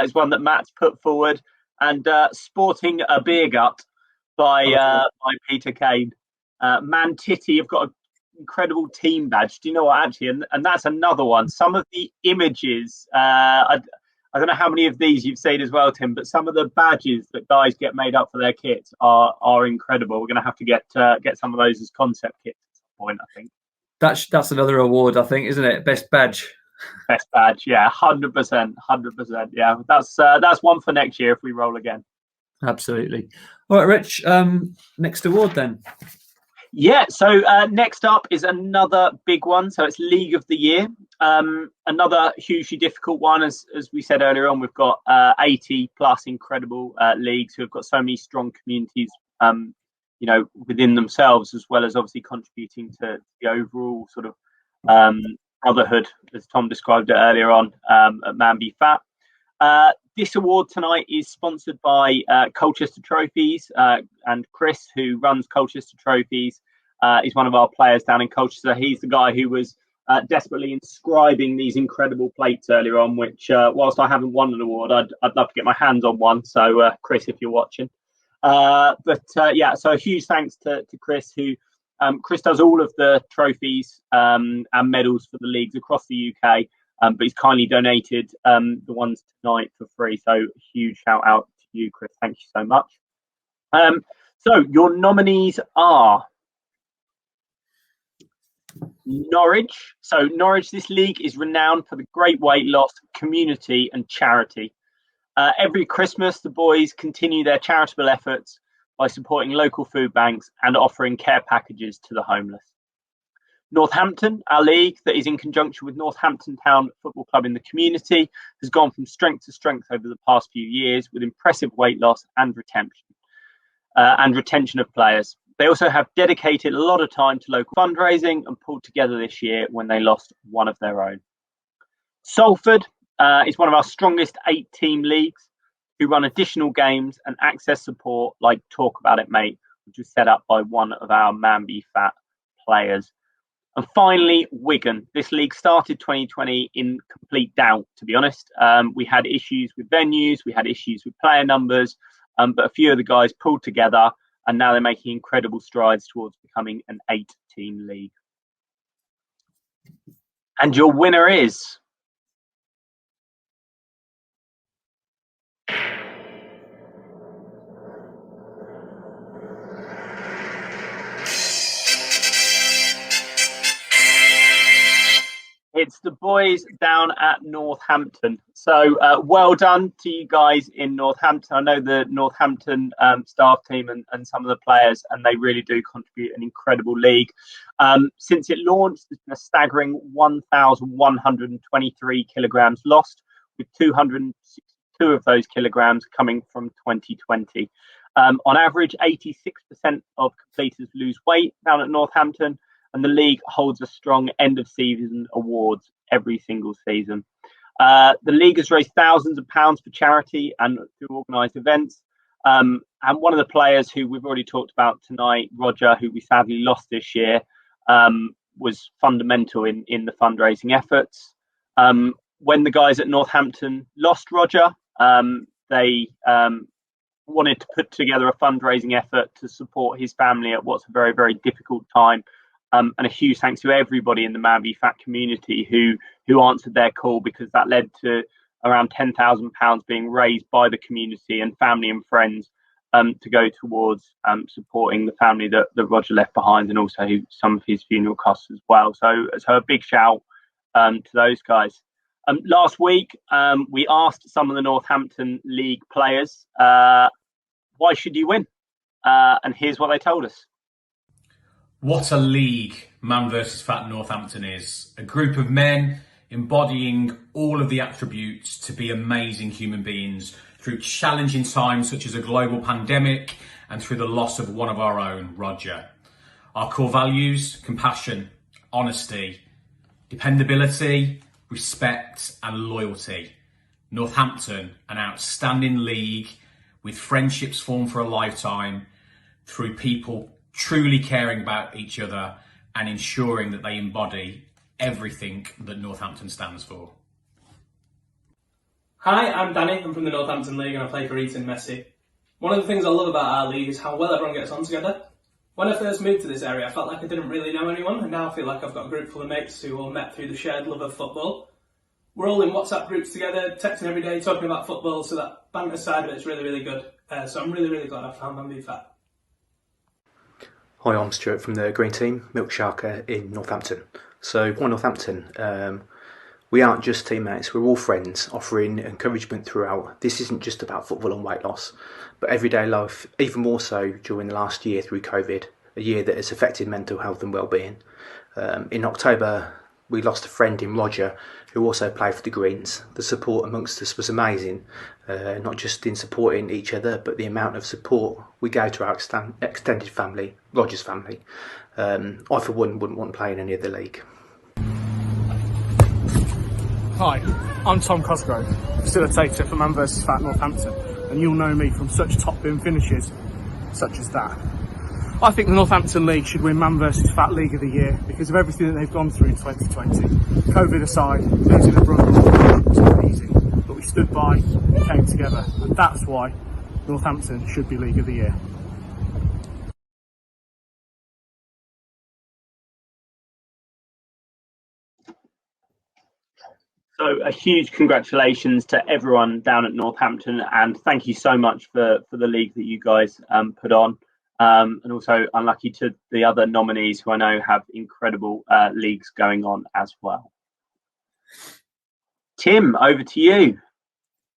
is one that Matt's put forward. And Sporting a Beer Gut by Peter Kane. Man Titty have got an incredible team badge. Do you know what, actually? And that's another one. Some of the images, I don't know how many of these you've seen as well, Tim, but some of the badges that guys get made up for their kits are incredible. We're going to have to get some of those as concept kits at some point, I think. That's another award, I think, isn't it? Best badge. Best badge, yeah, 100%. Yeah, that's one for next year if we roll again. Absolutely. All right, Rich. Next award then. Yeah, so next up is another big one. So it's League of the Year. Another hugely difficult one. As we said earlier on, we've got 80 plus incredible leagues who have got so many strong communities, within themselves, as well as obviously contributing to the overall sort of brotherhood, as Tom described it earlier on at Man Be Fat. This award tonight is sponsored by Colchester Trophies, and Chris, who runs Colchester Trophies, is one of our players down in Colchester. He's the guy who was desperately inscribing these incredible plates earlier on, which, whilst I haven't won an award, I'd love to get my hands on one. So, Chris, if you're watching. So a huge thanks to Chris, who Chris does all of the trophies and medals for the leagues across the UK. But he's kindly donated the ones tonight for free. So huge shout out to you, Chris. Thank you so much. So your nominees are Norwich. So Norwich, this league is renowned for the great weight loss, community and charity. Every Christmas, the boys continue their charitable efforts by supporting local food banks and offering care packages to the homeless. Northampton, our league that is in conjunction with Northampton Town Football Club in the community, has gone from strength to strength over the past few years with impressive weight loss and retention of players. They also have dedicated a lot of time to local fundraising and pulled together this year when they lost one of their own. Salford is one of our strongest 8-team leagues who run additional games and access support like Talk About It Mate, which was set up by one of our Man Be Fat players. And finally, Wigan. This league started 2020 in complete doubt, to be honest. We had issues with venues, we had issues with player numbers, but a few of the guys pulled together and now they're making incredible strides towards becoming an 8-team league. And your winner is... It's the boys down at Northampton. So well done to you guys in Northampton. I know the Northampton staff team and some of the players, and they really do contribute an incredible league. Since it launched, there's been a staggering 1,123 kilograms lost, with 262 of those kilograms coming from 2020. On average, 86% of completers lose weight down at Northampton, and the league holds a strong end of season awards every single season. The league has raised thousands of pounds for charity and through organised events. And one of the players who we've already talked about tonight, Roger, who we sadly lost this year, was fundamental in the fundraising efforts. When the guys at Northampton lost Roger, they wanted to put together a fundraising effort to support his family at what's a very, very difficult time. And a huge thanks to everybody in the Man Be Fat community who answered their call, because that led to around £10,000 being raised by the community and family and friends to go towards supporting the family that Roger left behind, and also some of his funeral costs as well. So a big shout to those guys. Last week, we asked some of the Northampton League players, why should you win? And here's what they told us. What a league Man versus Fat Northampton is. A group of men embodying all of the attributes to be amazing human beings through challenging times such as a global pandemic and through the loss of one of our own, Roger. Our core values: compassion, honesty, dependability, respect and loyalty. Northampton, an outstanding league with friendships formed for a lifetime through people truly caring about each other and ensuring that they embody everything that Northampton stands for. Hi, I'm Danny. I'm from the Northampton League and I play for Eton Messi. One of the things I love about our league is how well everyone gets on together. When I first moved to this area, I felt like I didn't really know anyone, and now I feel like I've got a group full of mates who all met through the shared love of football. We're all in WhatsApp groups together, texting every day, talking about football, so that banter side of it's really, really good. So I'm really, really glad I found Man v Fat. Hi, I'm Stuart from the Green Team, Milk Sharker in Northampton. So, why Northampton? We aren't just teammates, we're all friends, offering encouragement throughout. This isn't just about football and weight loss, but everyday life, even more so during the last year through COVID, a year that has affected mental health and well-being. In October, we lost a friend in Roger, who also played for the Greens. The support amongst us was amazing, not just in supporting each other, but the amount of support we gave to our extended family, Roger's family. I, for one, wouldn't want to play in any other league. Hi, I'm Tom Cosgrove, Facilitator for Man vs Fat Northampton, and you'll know me from such top bin finishes such as that. I think the Northampton League should win Man vs Fat League of the Year because of everything that they've gone through in 2020. COVID aside, losing a brother was not easy, but we stood by and came together, and that's why Northampton should be League of the Year. So a huge congratulations to everyone down at Northampton, and thank you so much for the league that you guys put on. And also unlucky to the other nominees who I know have incredible leagues going on as well. Tim, over to you.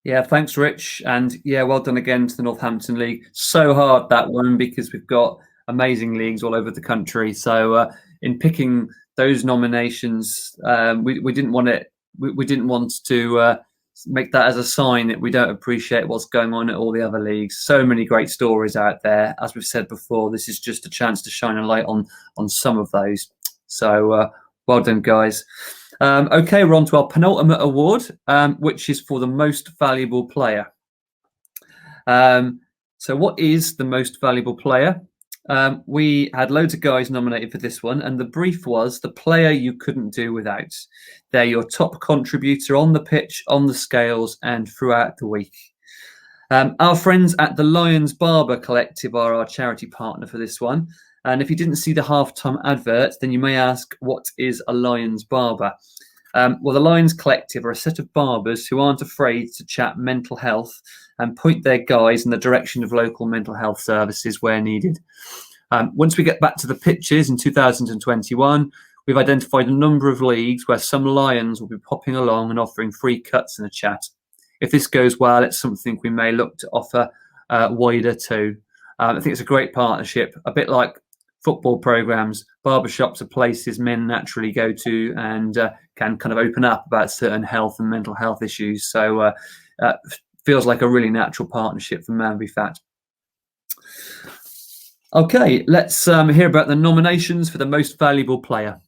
Yeah, thanks, Rich. And yeah, well done again to the Northampton League. So hard, that one, because we've got amazing leagues all over the country. So in picking those nominations, we didn't want it. We didn't want to make that as a sign that we don't appreciate what's going on at all the other leagues. So many great stories out there. As we've said before, this is just a chance to shine a light on some of those. So well done, guys. Okay, we're on to our penultimate award, which is for the most valuable player. So what is the most valuable player? We had loads of guys nominated for this one, and the brief was the player you couldn't do without. They're your top contributor on the pitch, on the scales, and throughout the week. Our friends at the Lions Barber Collective are our charity partner for this one. And if you didn't see the halftime advert, then you may ask, what is a Lions Barber? Well, the Lions Collective are a set of barbers who aren't afraid to chat mental health and point their guys in the direction of local mental health services where needed. Once we get back to the pitches in 2021, we've identified a number of leagues where some Lions will be popping along and offering free cuts and a chat. If this goes well, it's something we may look to offer wider too. I think it's a great partnership, a bit like football programs. Barbershops are places men naturally go to and can kind of open up about certain health and mental health issues. So feels like a really natural partnership for Man v Fat. Okay, let's hear about the nominations for the most valuable player.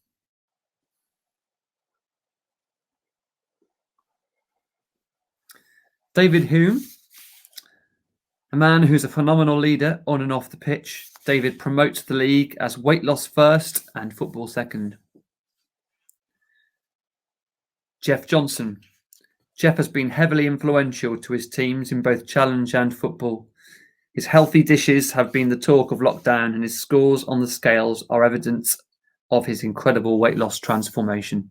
David Hume, a man who's a phenomenal leader on and off the pitch. David promotes the league as weight loss first and football second. Jeff Johnson. Jeff has been heavily influential to his teams in both challenge and football. His healthy dishes have been the talk of lockdown, and his scores on the scales are evidence of his incredible weight loss transformation.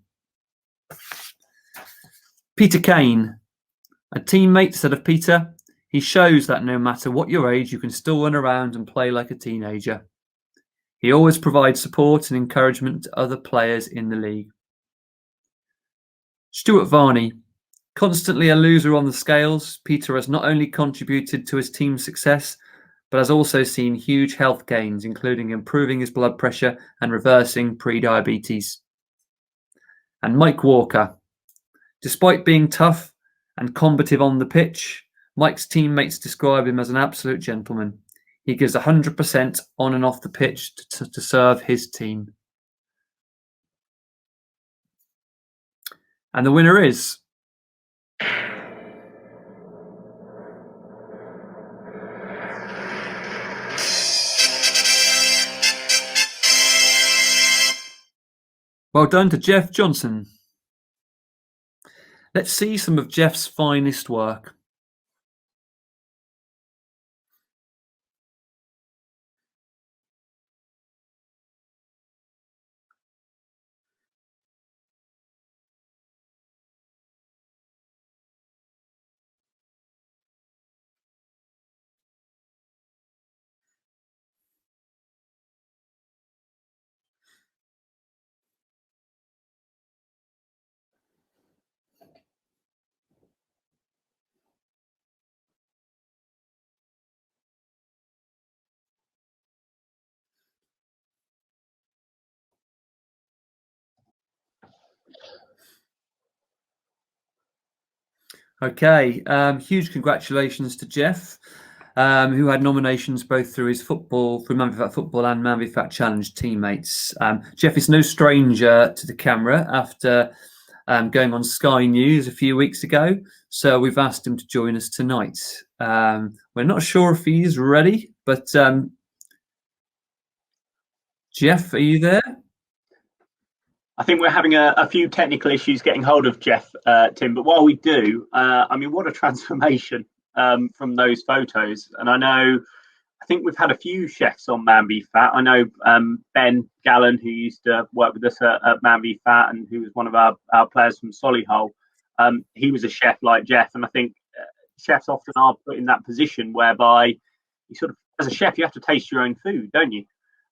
Peter Kane. A teammate said of Peter, he shows that no matter what your age, you can still run around and play like a teenager. He always provides support and encouragement to other players in the league. Stuart Varney. Constantly a loser on the scales, Peter has not only contributed to his team's success, but has also seen huge health gains, including improving his blood pressure and reversing pre-diabetes. And Mike Walker. Despite being tough and combative on the pitch, Mike's teammates describe him as an absolute gentleman. He gives 100% on and off the pitch to serve his team. And the winner is... Well done to Jeff Johnson. Let's see some of Jeff's finest work. Okay, huge congratulations to Jeff, who had nominations both through his football, through Man v Fat Football and Man v Fat Challenge teammates. Jeff is no stranger to the camera after going on Sky News a few weeks ago, so we've asked him to join us tonight. We're not sure if he's ready, but Jeff, are you there? I think we're having a few technical issues getting hold of Jeff, Tim. But while we do, I mean, what a transformation from those photos. And I think we've had a few chefs on Man v Fat. I know Ben Gallen, who used to work with us at Man v Fat and who was one of our players from Solihull. He was a chef like Jeff. And I think chefs often are put in that position whereby you sort of, as a chef, you have to taste your own food, don't you?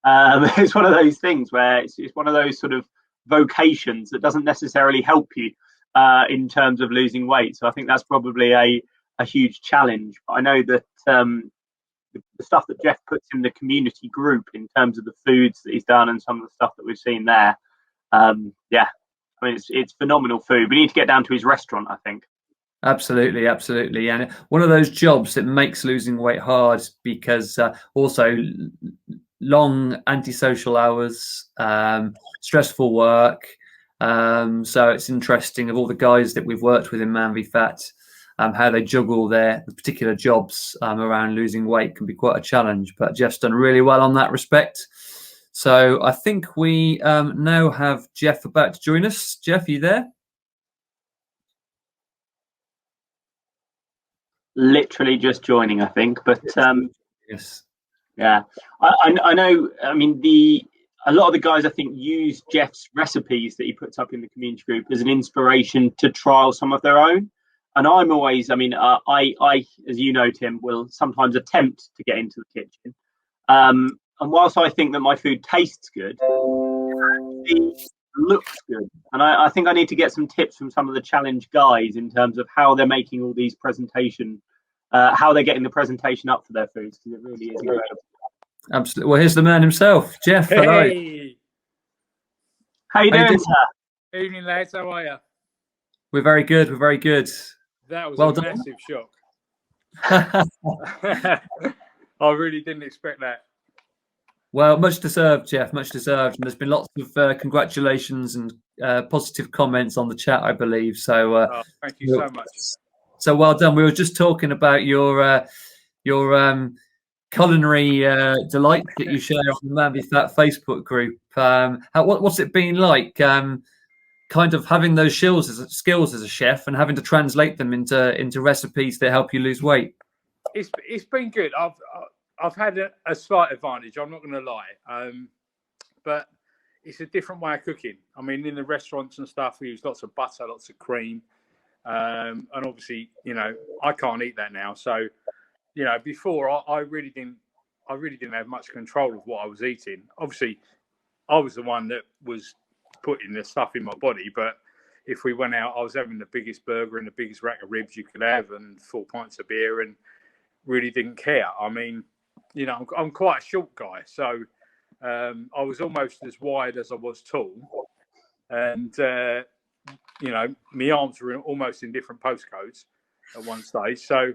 It's one of those things where it's one of those sort of vocations that doesn't necessarily help you in terms of losing weight. So I think that's probably a huge challenge. But I know that the stuff that Jeff puts in the community group in terms of the foods that he's done and some of the stuff that we've seen there, yeah, I mean, it's phenomenal food. We need to get down to his restaurant, I think. Absolutely, absolutely. And one of those jobs that makes losing weight hard because also long antisocial hours, stressful work. So it's interesting of all the guys that we've worked with in Man v Fat, how they juggle their particular jobs around losing weight can be quite a challenge. But Jeff's done really well on that respect. So I think we now have Jeff about to join us. Jeff, are you there? Literally just joining, I think. But yes. Yeah, I know. I mean, a lot of the guys I think use Jeff's recipes that he puts up in the community group as an inspiration to trial some of their own. And I'm always, I mean, I as you know, Tim, will sometimes attempt to get into the kitchen. And whilst I think that my food tastes good, it looks good. And I think I need to get some tips from some of the challenge guys in terms of how they're making all these presentations. How they're getting the presentation up for their foods, because it really is incredible. Absolutely. Well, here's the man himself, Jeff. Hello. Hey. How you doing, sir? Evening, lads. How are you? We're very good. We're very good. That was well a done. massive shock. I really didn't expect that. Well, much deserved, Jeff. Much deserved. And there's been lots of congratulations and positive comments on the chat, I believe. So thank you so much. So well done. We were just talking about your culinary delight that you share on the Man v Fat Facebook group. What's it been like, kind of having those skills as a chef and having to translate them into recipes that help you lose weight? It's been good. I've had a slight advantage. I'm not going to lie, but it's a different way of cooking. I mean, in the restaurants and stuff, we use lots of butter, lots of cream. And obviously, you know, I can't eat that now. So, you know, before I really didn't have much control of what I was eating. Obviously, I was the one that was putting the stuff in my body. But if we went out, I was having the biggest burger and the biggest rack of ribs you could have and 4 pints of beer and really didn't care. I mean, I'm quite a short guy, so I was almost as wide as I was tall, and my arms were almost in different postcodes at one stage. So,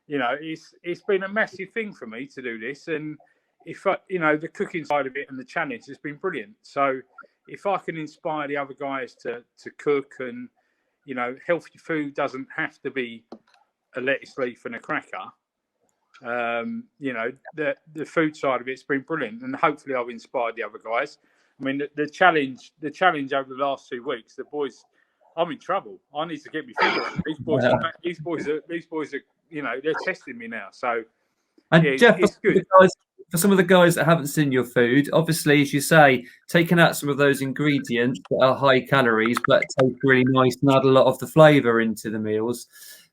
it's been a massive thing for me to do this, and if the cooking side of it and the challenge has been brilliant. So, if I can inspire the other guys to cook, and healthy food doesn't have to be a lettuce leaf and a cracker. The food side of it's been brilliant, and hopefully I've inspired the other guys. I mean, the challenge over the last 2 weeks, the boys, I'm in trouble. I need to get my food on. These boys are, they're testing me now. So, and Jeff, it's good. For some of the guys that haven't seen your food, obviously, as you say, taking out some of those ingredients that are high calories, but taste really nice and add a lot of the flavour into the meals,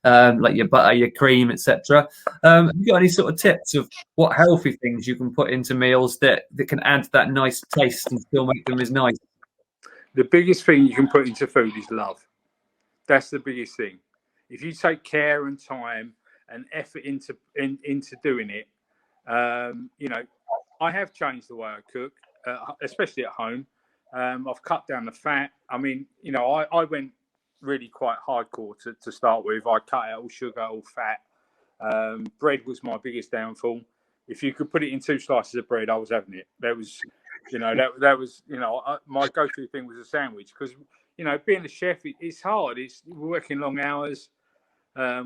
like your butter, your cream, etc. Have you got any sort of tips of what healthy things you can put into meals that can add that nice taste and still make them as nice? The biggest thing you can put into food is love. That's the biggest thing. If you take care and time and effort into doing it, I have changed the way I cook, especially at home. I've cut down the fat. I mean, I went really quite hardcore to start with. I cut out all sugar, all fat. Bread was my biggest downfall. If you could put it in 2 slices of bread, I was having it. That was, that was, my go-to thing was a sandwich, because, being a chef, it's hard. We're working long hours.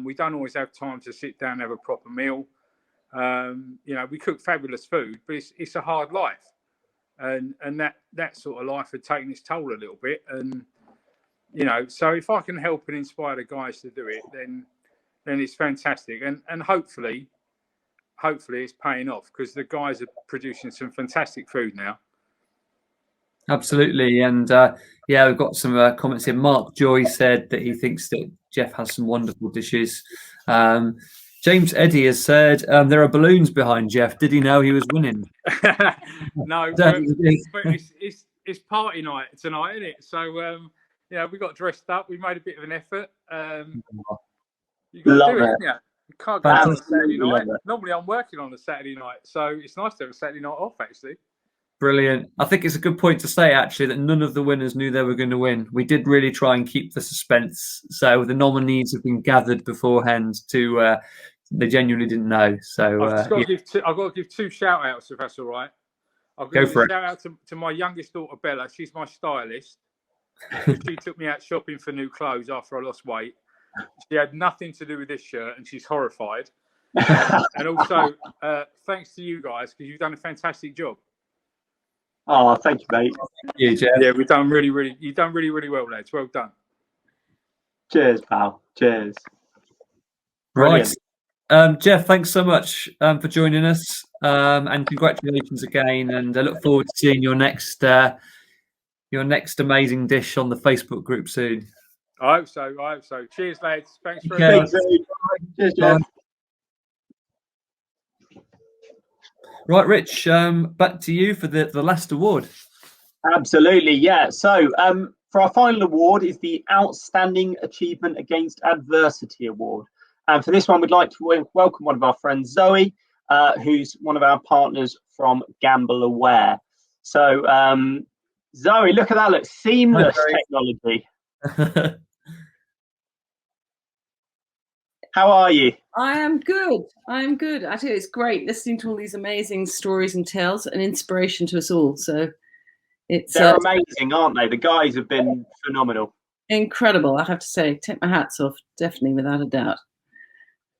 We don't always have time to sit down and have a proper meal. We cook fabulous food, but it's a hard life, and that sort of life had taken its toll a little bit. And so if I can help and inspire the guys to do it, then it's fantastic, and hopefully it's paying off, because the guys are producing some fantastic food now. Absolutely. And we've got some comments here. Mark Joy said that he thinks that Jeff has some wonderful dishes. James Eddy has said there are balloons behind Jeff. Did he know he was winning? No, but it's party night tonight, isn't it? So we got dressed up. We made a bit of an effort. You got to do it, haven't you? You can't go out on a Saturday night. Normally I'm working on a Saturday night, so it's nice to have a Saturday night off, actually. Brilliant. I think it's a good point to say, actually, that none of the winners knew they were going to win. We did really try and keep the suspense. So the nominees have been gathered beforehand to they genuinely didn't know. So I've got to give 2 shout outs, if that's all right. I've got to give a shout out to my youngest daughter, Bella. She's my stylist. She took me out shopping for new clothes after I lost weight. She had nothing to do with this shirt, and she's horrified. And also, thanks to you guys, because you've done a fantastic job. Oh, thank you, mate. Thank you, Jeff. Yeah, you've done really well, lads. Well done. Cheers, pal. Cheers. Right. Jeff, thanks so much for joining us, and congratulations again. And I look forward to seeing your next amazing dish on the Facebook group soon. I hope so. Cheers, lads. Thanks very much. Cheers, Jeff. Right, Rich, back to you for the last award. Absolutely, yeah. So for our final award is the Outstanding Achievement Against Adversity Award. And for this one, we'd like to welcome one of our friends, Zoe, who's one of our partners from Gamble Aware. So, Zoe, look at that, look, seamless technology. How are you? I am good. I tell you, it's great listening to all these amazing stories and tales, and inspiration to us all. So they're amazing, aren't they? The guys have been phenomenal. Incredible, I have to say. Take my hats off, definitely, without a doubt.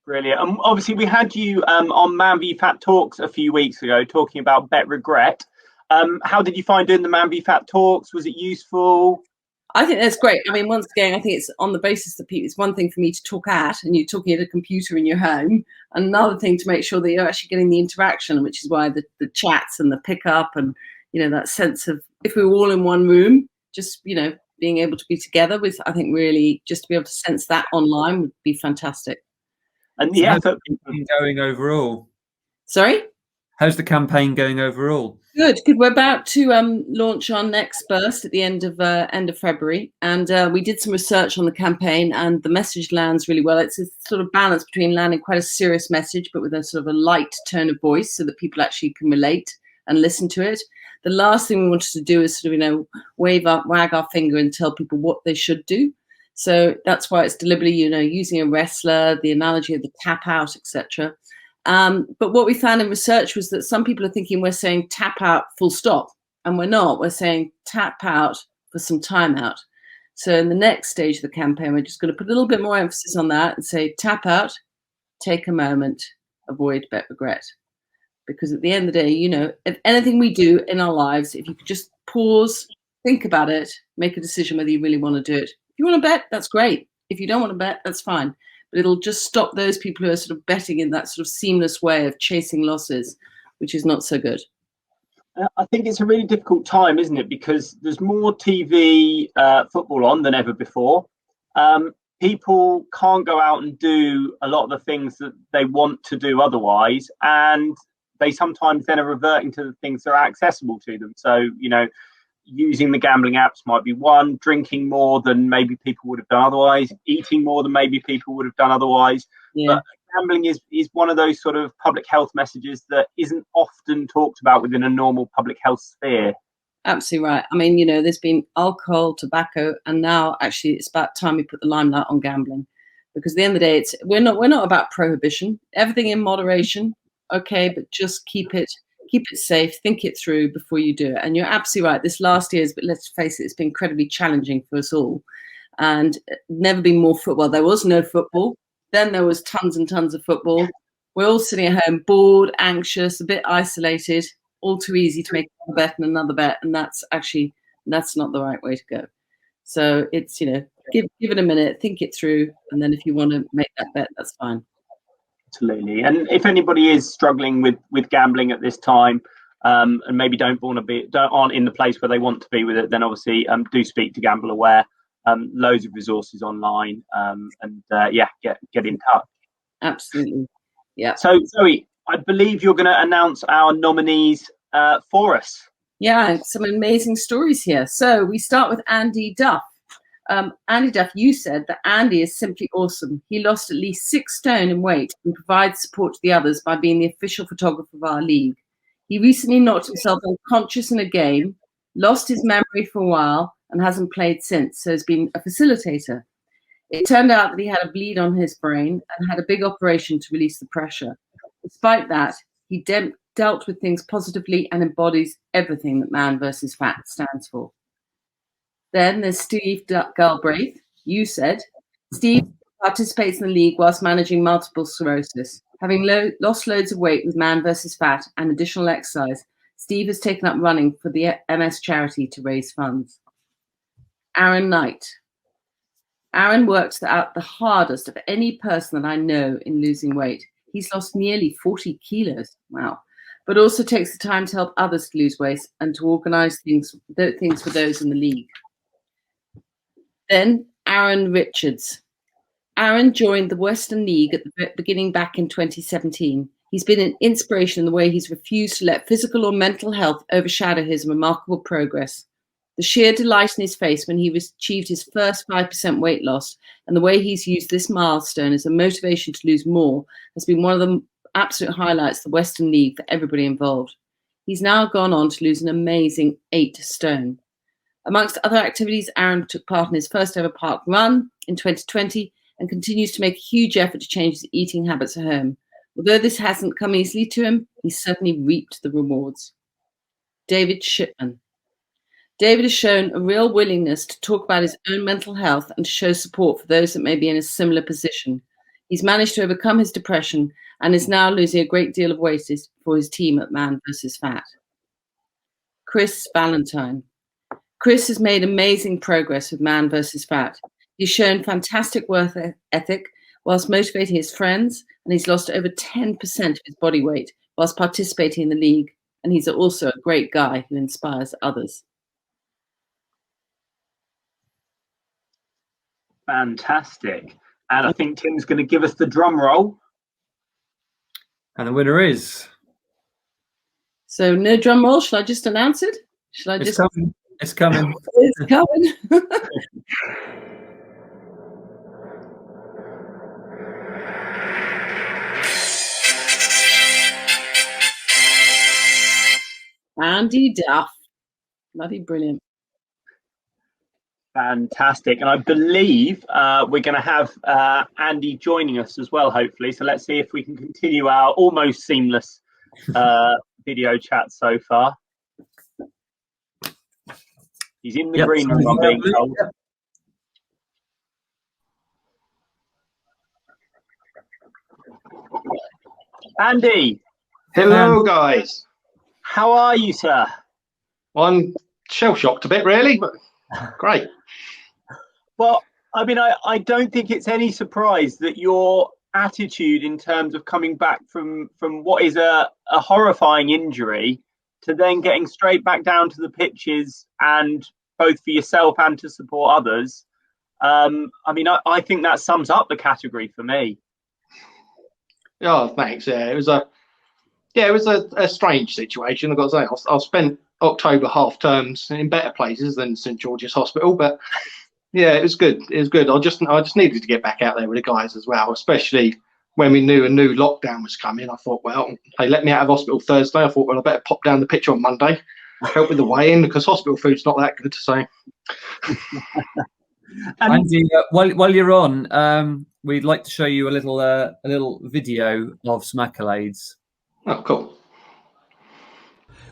Brilliant. Obviously, we had you on Man v Fat Talks a few weeks ago talking about Bet Regret. How did you find doing the Man v Fat Talks? Was it useful? I think that's great. I mean, once again, I think it's on the basis that it's one thing for me to talk at, and you're talking at a computer in your home. Another thing to make sure that you're actually getting the interaction, which is why the chats and the pickup and, that sense of, if we were all in one room, just, being able to be together with, I think really just to be able to sense that online would be fantastic. And the effort going overall. Sorry? How's the campaign going overall? Good, good. We're about to launch our next burst at the end of February, and we did some research on the campaign, and the message lands really well. It's a sort of balance between landing quite a serious message, but with a sort of a light tone of voice, so that people actually can relate and listen to it. The last thing we wanted to do is sort of, wag our finger and tell people what they should do. So that's why it's deliberately, using a wrestler, the analogy of the tap out, etc. But what we found in research was that some people are thinking we're saying tap out full stop, and we're not. We're saying tap out for some time out. So in the next stage of the campaign, we're just going to put a little bit more emphasis on that and say tap out, take a moment, avoid bet regret. Because at the end of the day, if anything we do in our lives, if you could just pause, think about it, make a decision whether you really want to do it. If you want to bet, that's great. If you don't want to bet, that's fine. But it'll just stop those people who are sort of betting in that sort of seamless way of chasing losses, which is not so good. I think it's a really difficult time, isn't it? Because there's more TV football on than ever before. People can't go out and do a lot of the things that they want to do otherwise. And they sometimes then are reverting to the things that are accessible to them. So, using the gambling apps might be one, drinking more than maybe people would have done otherwise, eating more than maybe people would have done otherwise. Yeah. But gambling is one of those sort of public health messages that isn't often talked about within a normal public health sphere. Absolutely right. I mean, there's been alcohol, tobacco, and now actually it's about time we put the limelight on gambling. Because at the end of the day, we're not about prohibition. Everything in moderation, okay, but just keep it safe, think it through before you do it. And you're absolutely right. This last year, but let's face it, it's been incredibly challenging for us all. And never been more football. There was no football. Then there was tons and tons of football. We're all sitting at home, bored, anxious, a bit isolated, all too easy to make another bet and another bet. And that's not the right way to go. So it's, give it a minute, think it through. And then if you want to make that bet, that's fine. Absolutely. And if anybody is struggling with gambling at this time, and maybe aren't in the place where they want to be with it, then obviously do speak to Gamble Aware. Loads of resources online, get in touch. Absolutely. Yeah. So Zoe, I believe you're going to announce our nominees for us. Yeah, some amazing stories here. So we start with Andy Duff. Andy Duff, you said that Andy is simply awesome. He lost at least 6 stone in weight and provides support to the others by being the official photographer of our league. He recently knocked himself unconscious in a game, lost his memory for a while, and hasn't played since, so has been a facilitator. It turned out that he had a bleed on his brain and had a big operation to release the pressure. Despite that, he dealt with things positively and embodies everything that Man vs. Fat stands for. Then there's Steve Galbraith. You said, Steve participates in the league whilst managing multiple sclerosis. Having lost loads of weight with Man vs. Fat and additional exercise, Steve has taken up running for the MS charity to raise funds. Aaron Knight. Aaron works out the hardest of any person that I know in losing weight. He's lost nearly 40 kilos. Wow. But also takes the time to help others to lose weight and to organise things for those in the league. Then Aaron Richards. Aaron joined the Western League at the beginning back in 2017. He's been an inspiration in the way he's refused to let physical or mental health overshadow his remarkable progress. The sheer delight in his face when he achieved his first 5% weight loss and the way he's used this milestone as a motivation to lose more has been one of the absolute highlights of the Western League for everybody involved. He's now gone on to lose an amazing 8 stone. Amongst other activities, Aaron took part in his first ever park run in 2020 and continues to make a huge effort to change his eating habits at home. Although this hasn't come easily to him, he's certainly reaped the rewards. David Shipman. David has shown a real willingness to talk about his own mental health and to show support for those that may be in a similar position. He's managed to overcome his depression and is now losing a great deal of weight for his team at Man vs. Fat. Chris Valentine. Chris has made amazing progress with Man vs. Fat. He's shown fantastic work ethic whilst motivating his friends, and he's lost over 10% of his body weight whilst participating in the league. And he's also a great guy who inspires others. Fantastic. And I think Tim's going to give us the drum roll. And the winner is So no drum roll. Shall I just announce it? Shall I It's just? coming. It's coming. It's coming. Andy Duff. Bloody brilliant. Fantastic. And I believe we're going to have Andy joining us as well, hopefully. So let's see if we can continue our almost seamless video chat so far. He's in the green room, I'm being told. Andy. Hello, guys. How are you, sir? I'm shell-shocked a bit, really, but great. Well, I mean, I don't think it's any surprise that your attitude in terms of coming back from what is a horrifying injury to then getting straight back down to the pitches, and both for yourself and to support others. I mean, I think that sums up the category for me. Oh, thanks. Yeah, it was a strange situation. I've got to say, I've spent October half terms in better places than St George's Hospital, but yeah, it was good. It was good. I just needed to get back out there with the guys as well, especially when we knew a new lockdown was coming. I thought, well, they let me out of hospital Thursday. I thought, well, I better pop down the pitch on Monday, help with the weigh-in, because hospital food's not that good. So, Andy, while you're on, we'd like to show you a little video of some accolades. Oh, cool.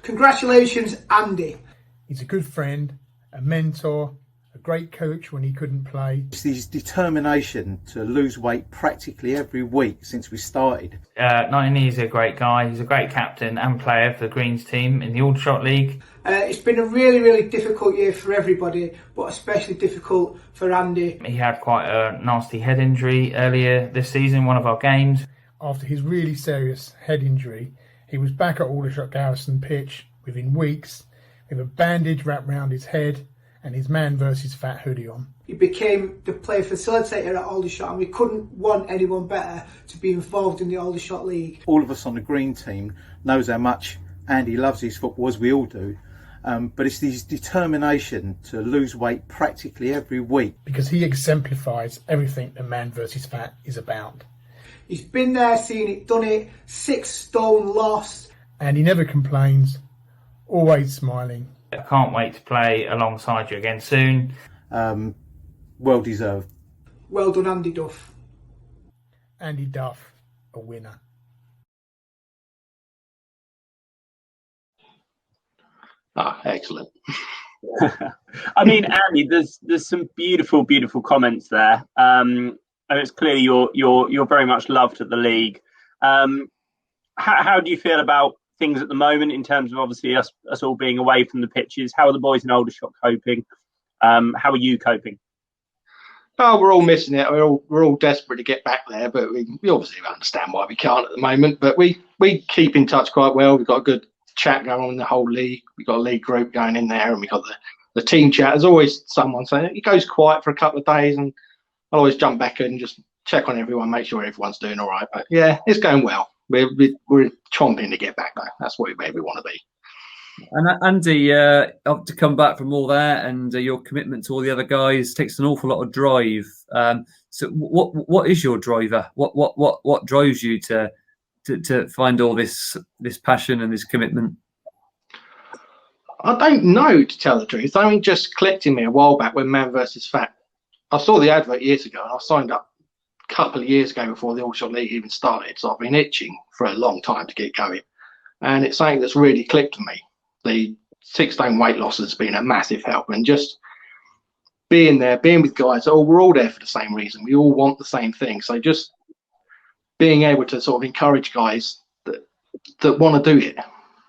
Congratulations, Andy. He's a good friend, a mentor, a great coach when he couldn't play. It's his determination to lose weight practically every week since we started. Nominees is a great guy. He's a great captain and player for the Greens team in the Aldershot League. It's been a really, really difficult year for everybody, but especially difficult for Andy. He had quite a nasty head injury earlier this season, one of our games. After his really serious head injury, he was back at Aldershot Garrison pitch within weeks with a bandage wrapped round his head and his Man versus Fat hoodie on. He became the player facilitator at Aldershot, and we couldn't want anyone better to be involved in the Aldershot League. All of us on the green team knows how much Andy loves his football, as we all do. But it's his determination to lose weight practically every week. Because he exemplifies everything the Man versus Fat is about. He's been there, seen it, done it, 6 stone lost. And he never complains, always smiling. I can't wait to play alongside you again soon. Well deserved. Well done, Andy Duff. Andy Duff, a winner. Ah, excellent. I mean, Andy, there's some beautiful comments there. And it's clear you're very much loved at the league. How do you feel about things at the moment in terms of obviously us all being away from the pitches? How are the boys in Aldershot coping? How are you coping? Oh, we're all missing it. We're all desperate to get back there, but we obviously understand why we can't at the moment. But we keep in touch quite well. We've got a good chat going on in the whole league. We've got a league group going in there, and we've got the team chat. There's always someone saying it goes quiet for a couple of days, and I'll always jump back in and just check on everyone, make sure everyone's doing all right. But yeah, it's going well. We're chomping to get back though. That's where we want to be. And Andy, to come back from all that and your commitment to all the other guys takes an awful lot of drive. So what is your driver? What drives you to find all this passion and this commitment? I don't know, to tell the truth. It only just clicked in me a while back when Man versus Fat. I saw the advert years ago, and I signed up a couple of years ago before the Aldershot League even started. So I've been itching for a long time to get going, and it's something that's really clicked to me. The 6 stone weight loss has been a massive help, and just being there, being with guys. We're all there for the same reason. We all want the same thing. So just being able to sort of encourage guys that want to do it.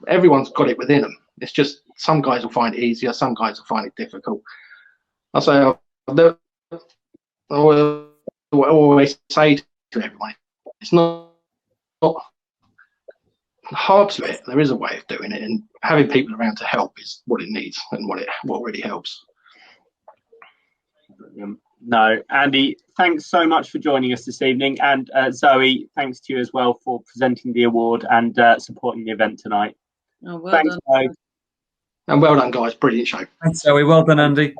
Everyone's got it within them. It's just some guys will find it easier, some guys will find it difficult. I always say to everyone, it's not hard to it. There is a way of doing it, and having people around to help is what it needs and what really helps. No, Andy, thanks so much for joining us this evening, and Zoe, thanks to you as well for presenting the award and supporting the event tonight. Oh, well Thanks, done. guys. And well done, guys. Brilliant show. Thanks, Zoe. Well done, Andy.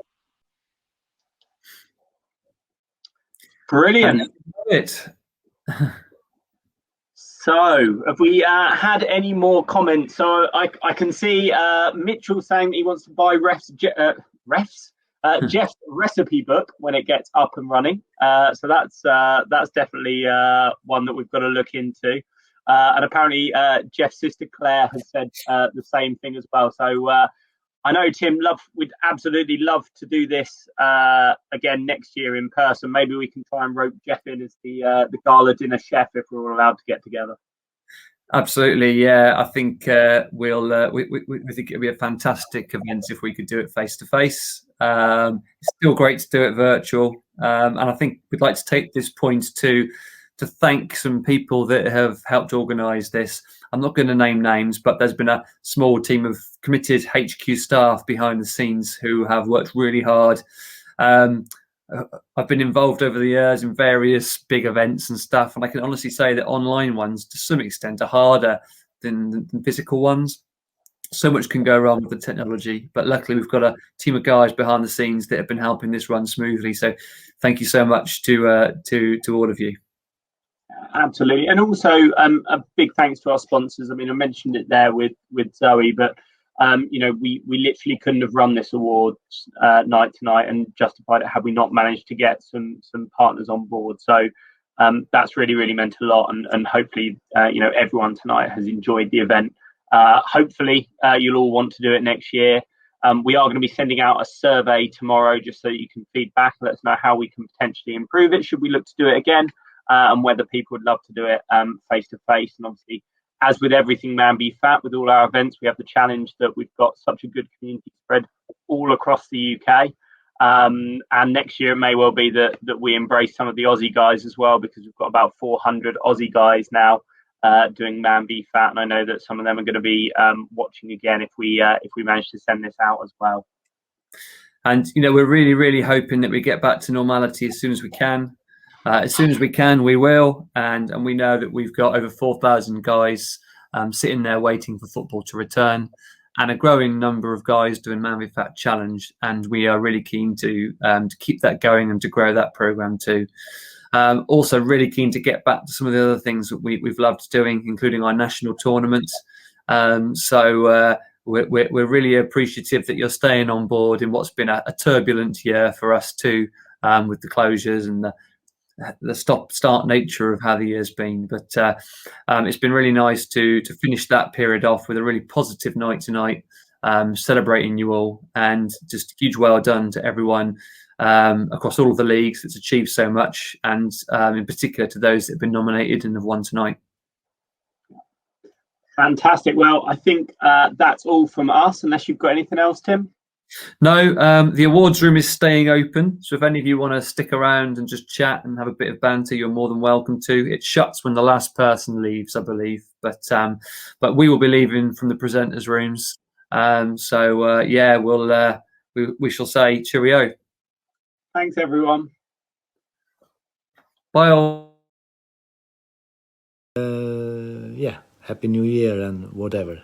Brilliant. It. So, have we had any more comments? So, I can see Mitchell saying that he wants to buy Jeff's recipe book when it gets up and running. So that's definitely one that we've got to look into. And apparently, Jeff's sister Claire has said the same thing as well. So I know, Tim, we'd absolutely love to do this again next year in person. Maybe we can try and rope Jeff in as the gala dinner chef if we're all allowed to get together. Absolutely, yeah. I think we think it'd be a fantastic event if we could do it face to face. It's still great to do it virtual, and I think we'd like to take this point to thank some people that have helped organise this. I'm not going to name names, but there's been a small team of committed HQ staff behind the scenes who have worked really hard. I've been involved over the years in various big events and stuff, and I can honestly say that online ones, to some extent, are harder than physical ones. So much can go wrong with the technology, but luckily we've got a team of guys behind the scenes that have been helping this run smoothly. So thank you so much to all of you. Absolutely, and also a big thanks to our sponsors. I mean, I mentioned it there with Zoe, but we literally couldn't have run this awards night to night and justified it had we not managed to get some partners on board. So that's really meant a lot, and hopefully everyone tonight has enjoyed the event. Hopefully you'll all want to do it next year. We are going to be sending out a survey tomorrow just so that you can feed back and let us know how we can potentially improve it. Should we look to do it again? And whether people would love to do it face to face. And obviously, as with everything Man Be Fat, with all our events, we have the challenge that we've got such a good community spread all across the UK. And next year it may well be that we embrace some of the Aussie guys as well, because we've got about 400 Aussie guys now doing Man Be Fat, and I know that some of them are going to be watching again if we manage to send this out as well. And we're really hoping that we get back to normality as soon as we can. As soon as we can, we will, and we know that we've got over 4,000 guys sitting there waiting for football to return, and a growing number of guys doing Man Be Fat Challenge, and we are really keen to keep that going and to grow that program too. Also, really keen to get back to some of the other things that we've loved doing, including our national tournaments. So we're really appreciative that you're staying on board in what's been a turbulent year for us too, with the closures and the stop-start nature of how the year's been, but it's been really nice to finish that period off with a really positive night tonight, celebrating you all, and just huge well done to everyone across all of the leagues that's achieved so much, and in particular to those that have been nominated and have won tonight. Fantastic. Well, I think that's all from us, unless you've got anything else, Tim. No, the awards room is staying open, so if any of you want to stick around and just chat and have a bit of banter, you're more than welcome to. It shuts when the last person leaves, I believe, but we will be leaving from the presenters' rooms. We shall say cheerio. Thanks, everyone. Bye all. Happy New Year and whatever.